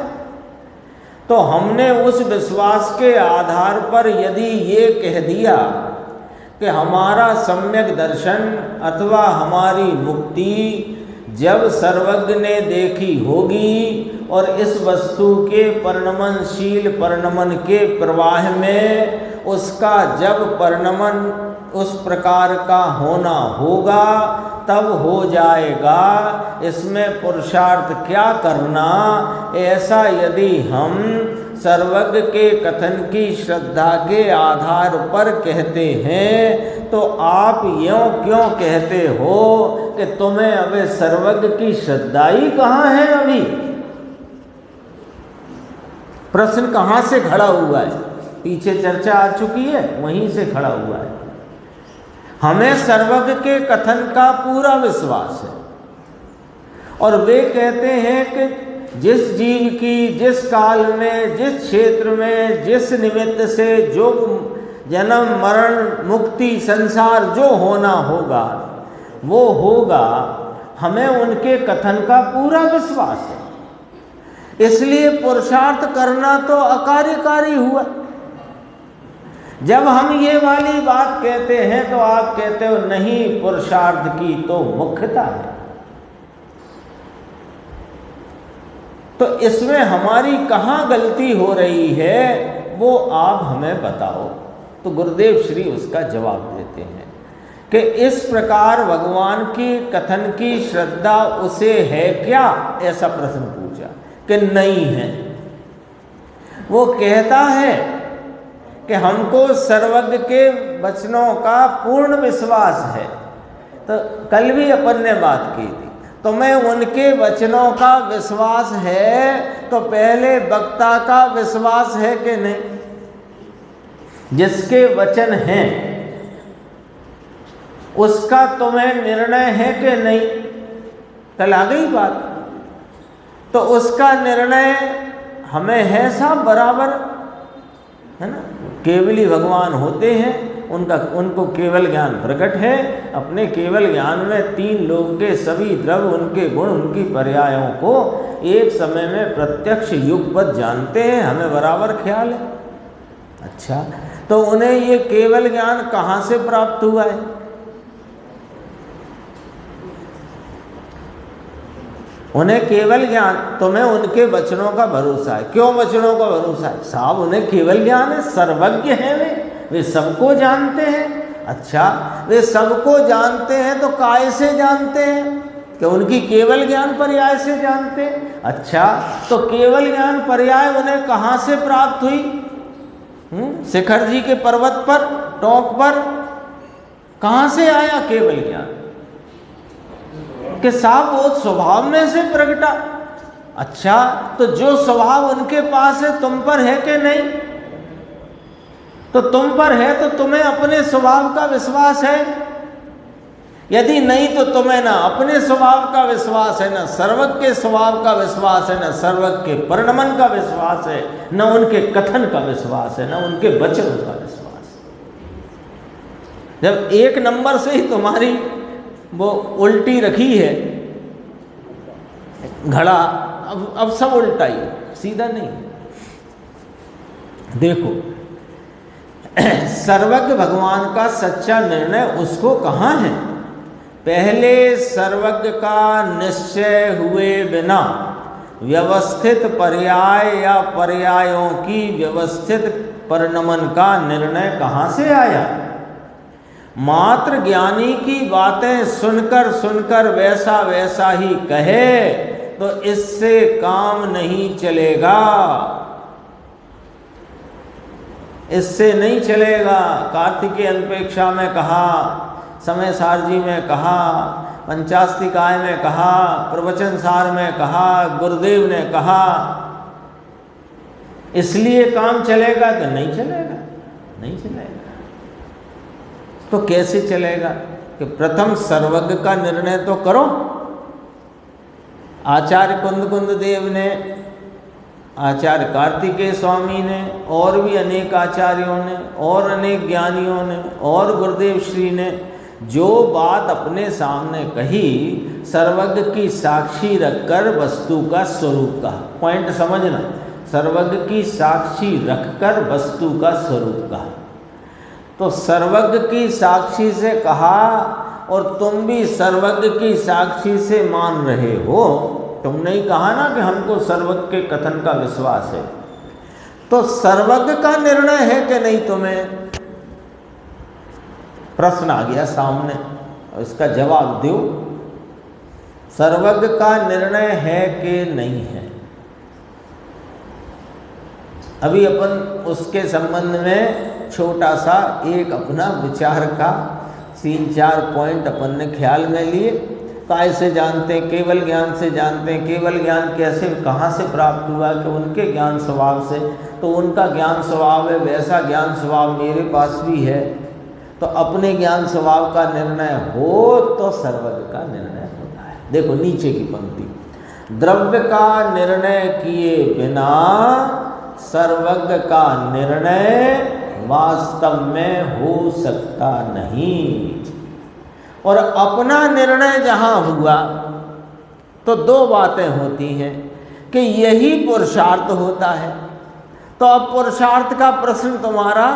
तो हमने उस विश्वास के आधार पर यदि ये कह दिया कि हमारा सम्यक दर्शन अथवा हमारी मुक्ति जब सर्वज्ञ ने देखी होगी और इस वस्तु के परिणमनशील परिणमन के प्रवाह में उसका जब परिणमन उस प्रकार का होना होगा तब हो जाएगा, इसमें पुरुषार्थ क्या करना, ऐसा यदि हम सर्वज्ञ के कथन की श्रद्धा के आधार पर कहते हैं तो आप यूँ क्यों कहते हो कि तुम्हें अबे सर्वज्ञ की श्रद्धा ही कहाँ है? अभी प्रश्न कहाँ से खड़ा हुआ है? पीछे चर्चा आ चुकी है, वहीं से खड़ा हुआ है। हमें सर्वज्ञ के कथन का पूरा विश्वास है और वे कहते हैं कि जिस जीव की जिस काल में, जिस क्षेत्र में, जिस निमित्त से जो जन्म मरण मुक्ति संसार जो होना होगा वो होगा, हमें उनके कथन का पूरा विश्वास है। इसलिए पुरुषार्थ करना तो अकार्यकारी हुआ। जब हम ये वाली बात कहते हैं तो आप कहते हो नहीं, पुरुषार्थ की तो मुख्यता है। तो इसमें हमारी कहाँ गलती हो रही है वो आप हमें बताओ। तो गुरुदेव श्री उसका जवाब देते हैं कि इस प्रकार भगवान की कथन की श्रद्धा उसे है क्या, ऐसा प्रश्न पूछा कि नहीं है। वो कहता है कि हमको सर्वज्ञ के वचनों का पूर्ण विश्वास है। तो कल भी अपन ने बात की थी, तो मैं उनके वचनों का विश्वास है तो पहले वक्ता का विश्वास है कि नहीं? जिसके वचन हैं उसका तुम्हें निर्णय है कि नहीं? कल आ गई बात। तो उसका निर्णय हमें है सब बराबर, है ना? केवली भगवान होते हैं, उनको केवल ज्ञान प्रकट है। अपने केवल ज्ञान में 3 लोक के सभी द्रव्य, उनके गुण, उनकी पर्यायों को एक समय में प्रत्यक्ष युगपत जानते हैं, हमें बराबर ख्याल है। अच्छा, तो उन्हें ये केवल ज्ञान कहाँ से प्राप्त हुआ है? उन्हें केवल ज्ञान, तुम्हें उनके वचनों का भरोसा है। क्यों वचनों का भरोसा है? साहब उन्हें केवल ज्ञान है, सर्वज्ञ हैं वे सबको जानते हैं। अच्छा, वे सबको जानते हैं तो काय से जानते हैं? कि उनकी केवल ज्ञान पर्याय से जानते हैं। अच्छा, तो केवल ज्ञान पर्याय उन्हें कहाँ से प्राप्त हुई? शिखर जी के पर्वत पर, टॉप पर कहाँ से आया केवल ज्ञान? कि साहब वो स्वभाव में से प्रगटा। अच्छा, तो जो स्वभाव उनके पास है तुम पर है कि नहीं? तो तुम पर है तो तुम्हें अपने स्वभाव का विश्वास है, यदि नहीं तो तुम्हें ना अपने स्वभाव का विश्वास है, ना सर्वज्ञ के स्वभाव का विश्वास है, ना सर्वज्ञ के परिणमन का विश्वास है, ना उनके कथन का विश्वास है, ना उनके वचनों का विश्वास है। जब एक नंबर से ही तुम्हारी वो उल्टी रखी है घड़ा, अब सब उल्टा ही, सीधा नहीं। देखो, सर्वज्ञ भगवान का सच्चा निर्णय उसको कहाँ है? पहले सर्वज्ञ का निश्चय हुए बिना व्यवस्थित पर्याय या पर्यायों की व्यवस्थित परिणमन का निर्णय कहाँ से आया? मात्र ज्ञानी की बातें सुनकर सुनकर वैसा वैसा ही कहे तो इससे काम नहीं चलेगा, इससे नहीं चलेगा। कार्तिकेय अनपेक्षा में कहा, समय सारजी में कहा, पंचास्तिकाय में कहा, प्रवचन सार में कहा, गुरुदेव ने कहा, इसलिए काम चलेगा कि नहीं चलेगा? नहीं चलेगा। तो कैसे चलेगा? कि प्रथम सर्वज्ञ का निर्णय तो करो। आचार्य कुंद देव ने, आचार्य कार्तिकेय स्वामी ने, और भी अनेक आचार्यों ने, और अनेक ज्ञानियों ने, और गुरुदेव श्री ने जो बात अपने सामने कही, सर्वज्ञ की साक्षी रखकर वस्तु का स्वरूप कहा। पॉइंट समझना, सर्वज्ञ की साक्षी रखकर वस्तु का स्वरूप कहा। तो सर्वज्ञ की साक्षी से कहा, और तुम भी सर्वज्ञ की साक्षी से मान रहे हो। तुमने ही कहा ना कि हमको सर्वज्ञ के कथन का विश्वास है। तो सर्वज्ञ का निर्णय है कि नहीं तुम्हें? प्रश्न आ गया सामने, और इसका जवाब दो। सर्वज्ञ का निर्णय है कि नहीं है? अभी अपन उसके संबंध में छोटा सा एक अपना विचार का 3-4 पॉइंट अपन ने ख्याल में लिए। काय से जानते हैं? केवल ज्ञान से जानते हैं। केवल ज्ञान कैसे, कहाँ से प्राप्त हुआ? कि उनके ज्ञान स्वभाव से। तो उनका ज्ञान स्वभाव है, वैसा ज्ञान स्वभाव मेरे पास भी है। तो अपने ज्ञान स्वभाव का निर्णय हो तो सर्वज्ञ का निर्णय होता है। देखो नीचे की पंक्ति, द्रव्य का निर्णय किए बिना सर्वज्ञ का निर्णय वास्तव में हो सकता नहीं। और अपना निर्णय जहाँ हुआ तो 2 बातें होती हैं कि यही पुरुषार्थ होता है। तो अब पुरुषार्थ का प्रश्न तुम्हारा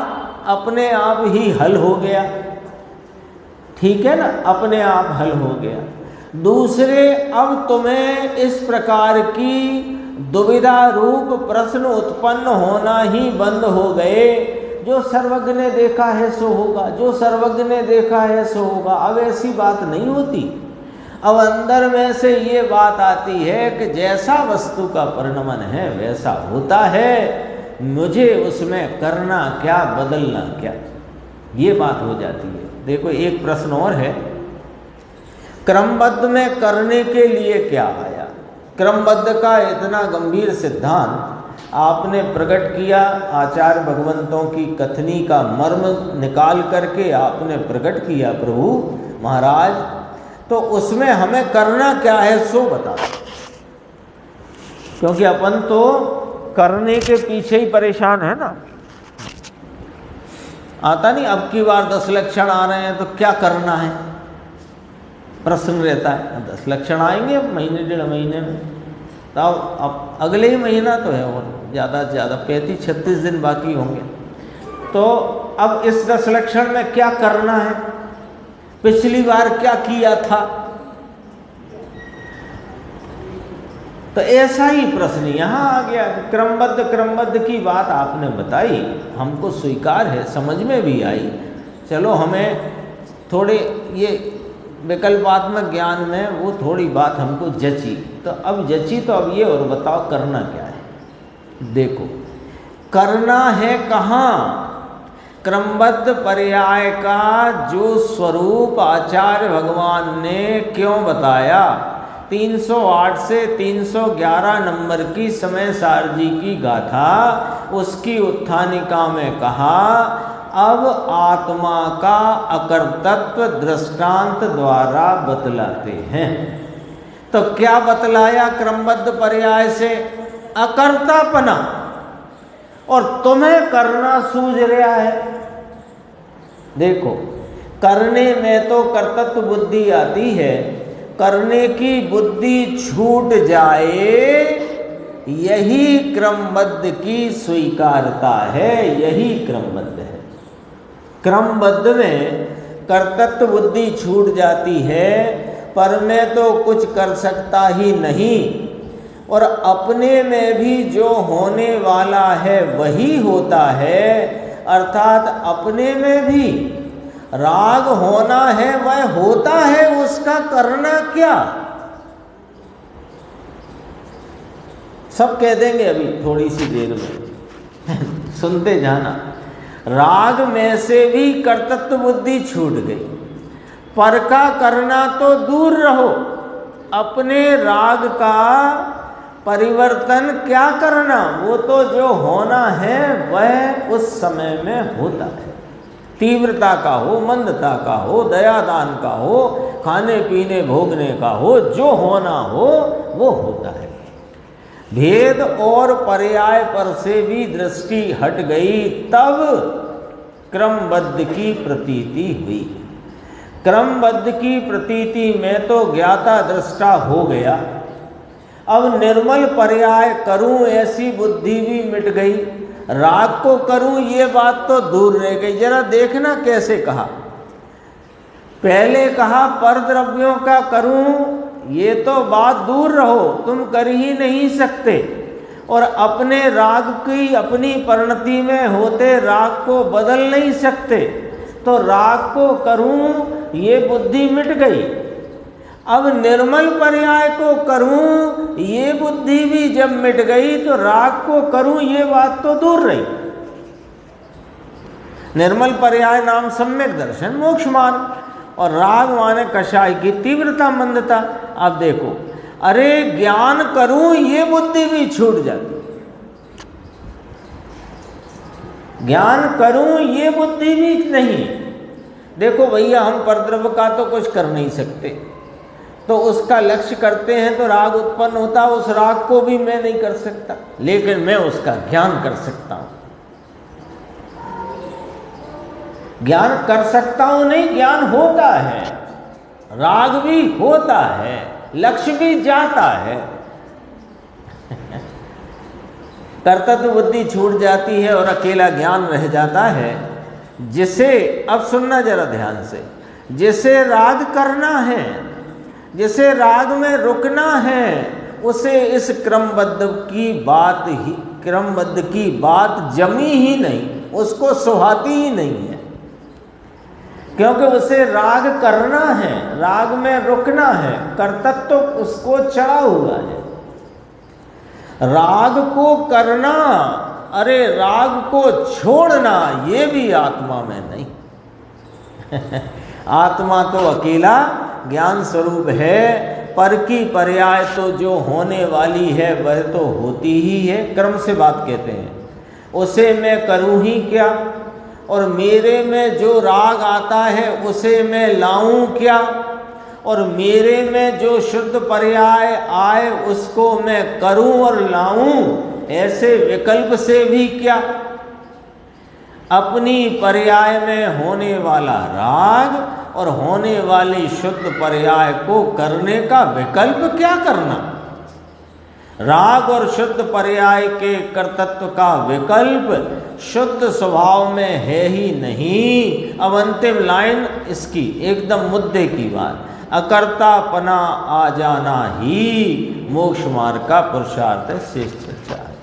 अपने आप ही हल हो गया, ठीक है ना? अपने आप हल हो गया। दूसरे, अब तुम्हें इस प्रकार की दुविधा रूप प्रश्न उत्पन्न होना ही बंद हो गए। जो सर्वज्ञ ने देखा है सो होगा, जो सर्वज्ञ ने देखा है सो होगा। अब ऐसी बात नहीं होती। अब अंदर में से ये बात आती है कि जैसा वस्तु का परिणमन है वैसा होता है, मुझे उसमें करना क्या, बदलना क्या, ये बात हो जाती है। देखो एक प्रश्न और है, क्रमबद्ध में करने के लिए क्या आया? क्रमबद्ध का इतना गंभीर सिद्धांत आपने प्रकट किया, आचार्य भगवंतों की कथनी का मर्म निकाल करके आपने प्रकट किया प्रभु महाराज, तो उसमें हमें करना क्या है सो बता दो। क्योंकि अपन तो करने के पीछे ही परेशान है ना। आता नहीं, अब की बार 10 लक्षण आ रहे हैं तो क्या करना है, प्रश्न रहता है। 10 लक्षण आएंगे महीने 1.5 महीने में, तो अब अगले ही महीना तो है, और ज़्यादा से ज़्यादा 35-36 दिन बाकी होंगे। तो अब इस 10 लक्षण में क्या करना है, पिछली बार क्या किया था, तो ऐसा ही प्रश्न यहाँ आ गया। क्रमबद्ध की बात आपने बताई, हमको स्वीकार है, समझ में भी आई। चलो हमें थोड़े ये विकल्पात्मक ज्ञान में वो थोड़ी बात हमको जची, तो अब जची तो अब ये और बताओ करना क्या है। देखो करना है कहाँ, क्रमबद्ध पर्याय का जो स्वरूप आचार्य भगवान ने क्यों बताया, 308 से 311 नंबर की समय सारजी की गाथा, उसकी उत्थानिका में कहा अब आत्मा का अकर्तत्व दृष्टांत द्वारा बतलाते हैं। तो क्या बतलाया क्रमबद्ध पर्याय से? अकर्तापना। और तुम्हें करना सूझ रहा है। देखो करने में तो कर्तत्व बुद्धि आती है, करने की बुद्धि छूट जाए, यही क्रमबद्ध की स्वीकारता है, यही क्रमबद्ध है। क्रमबद्ध में कर्तत्व बुद्धि छूट जाती है, पर मैं तो कुछ कर सकता ही नहीं, और अपने में भी जो होने वाला है वही होता है, अर्थात अपने में भी राग होना है वह होता है, उसका करना क्या? सब कह देंगे अभी थोड़ी सी देर में सुनते जाना। राग में से भी कर्तत्व बुद्धि छूट गई, पर का करना तो दूर रहो, अपने राग का परिवर्तन क्या करना, वो तो जो होना है वह उस समय में होता है। तीव्रता का हो, मंदता का हो, दयादान का हो, खाने पीने भोगने का हो, जो होना हो वो होता है। भेद और पर्याय पर से भी दृष्टि हट गई, तब क्रमबद्ध की प्रतीति हुई। क्रमबद्ध की प्रतीति में तो ज्ञाता दृष्टा हो गया। अब निर्मल पर्याय करूं ऐसी बुद्धि भी मिट गई, राग को करूं ये बात तो दूर रह गई। जरा देखना कैसे कहा, पहले कहा पर द्रव्यों का करूं, ये तो बात दूर रहो, तुम कर ही नहीं सकते, और अपने राग की अपनी परिणति में होते राग को बदल नहीं सकते, तो राग को करूं ये बुद्धि मिट गई। अब निर्मल पर्याय को करूं ये बुद्धि भी जब मिट गई, तो राग को करूं ये बात तो दूर रही। निर्मल पर्याय नाम सम्यक दर्शन मोक्ष मार्ग, और राग माने कषाय की तीव्रता मंदता। अब देखो, अरे ज्ञान करूं ये बुद्धि भी छूट जाती, ज्ञान करूं ये बुद्धि भी नहीं। देखो भैया हम परद्रव्य का तो कुछ कर नहीं सकते, तो उसका लक्ष्य करते हैं तो राग उत्पन्न होता, उस राग को भी मैं नहीं कर सकता, लेकिन मैं उसका ज्ञान कर सकता हूं। ज्ञान कर सकता हूं नहीं, ज्ञान होता है, राग भी होता है, लक्ष्य भी जाता है। कर्तव्य बुद्धि छूट जाती है और अकेला ज्ञान रह जाता है, जिसे अब सुनना जरा ध्यान से, जिसे राग करना है, जिसे राग में रुकना है, उसे इस क्रमबद्ध की बात जमी ही नहीं, उसको सुहाती ही नहीं है, क्योंकि उसे राग करना है, राग में रुकना है, कर्तव्य तो उसको चढ़ा हुआ है। राग को करना, अरे राग को छोड़ना, ये भी आत्मा में नहीं। आत्मा तो अकेला ज्ञान स्वरूप है, पर की पर्याय तो जो होने वाली है वह तो होती ही है। क्रम से बात कहते हैं, उसे मैं करूं ही क्या, और मेरे में जो राग आता है उसे मैं लाऊं क्या, और मेरे में जो शुद्ध पर्याय आए उसको मैं करूं और लाऊं, ऐसे विकल्प से भी क्या। अपनी पर्याय में होने वाला राग और होने वाली शुद्ध पर्याय को करने का विकल्प क्या करना। राग और शुद्ध पर्याय के कर्तत्व का विकल्प शुद्ध स्वभाव में है ही नहीं। अब अंतिम लाइन इसकी एकदम मुद्दे की बात, अकर्तापना आ जाना ही मोक्ष मार्ग का पुरुषार्थ है। शेष चर्चा है।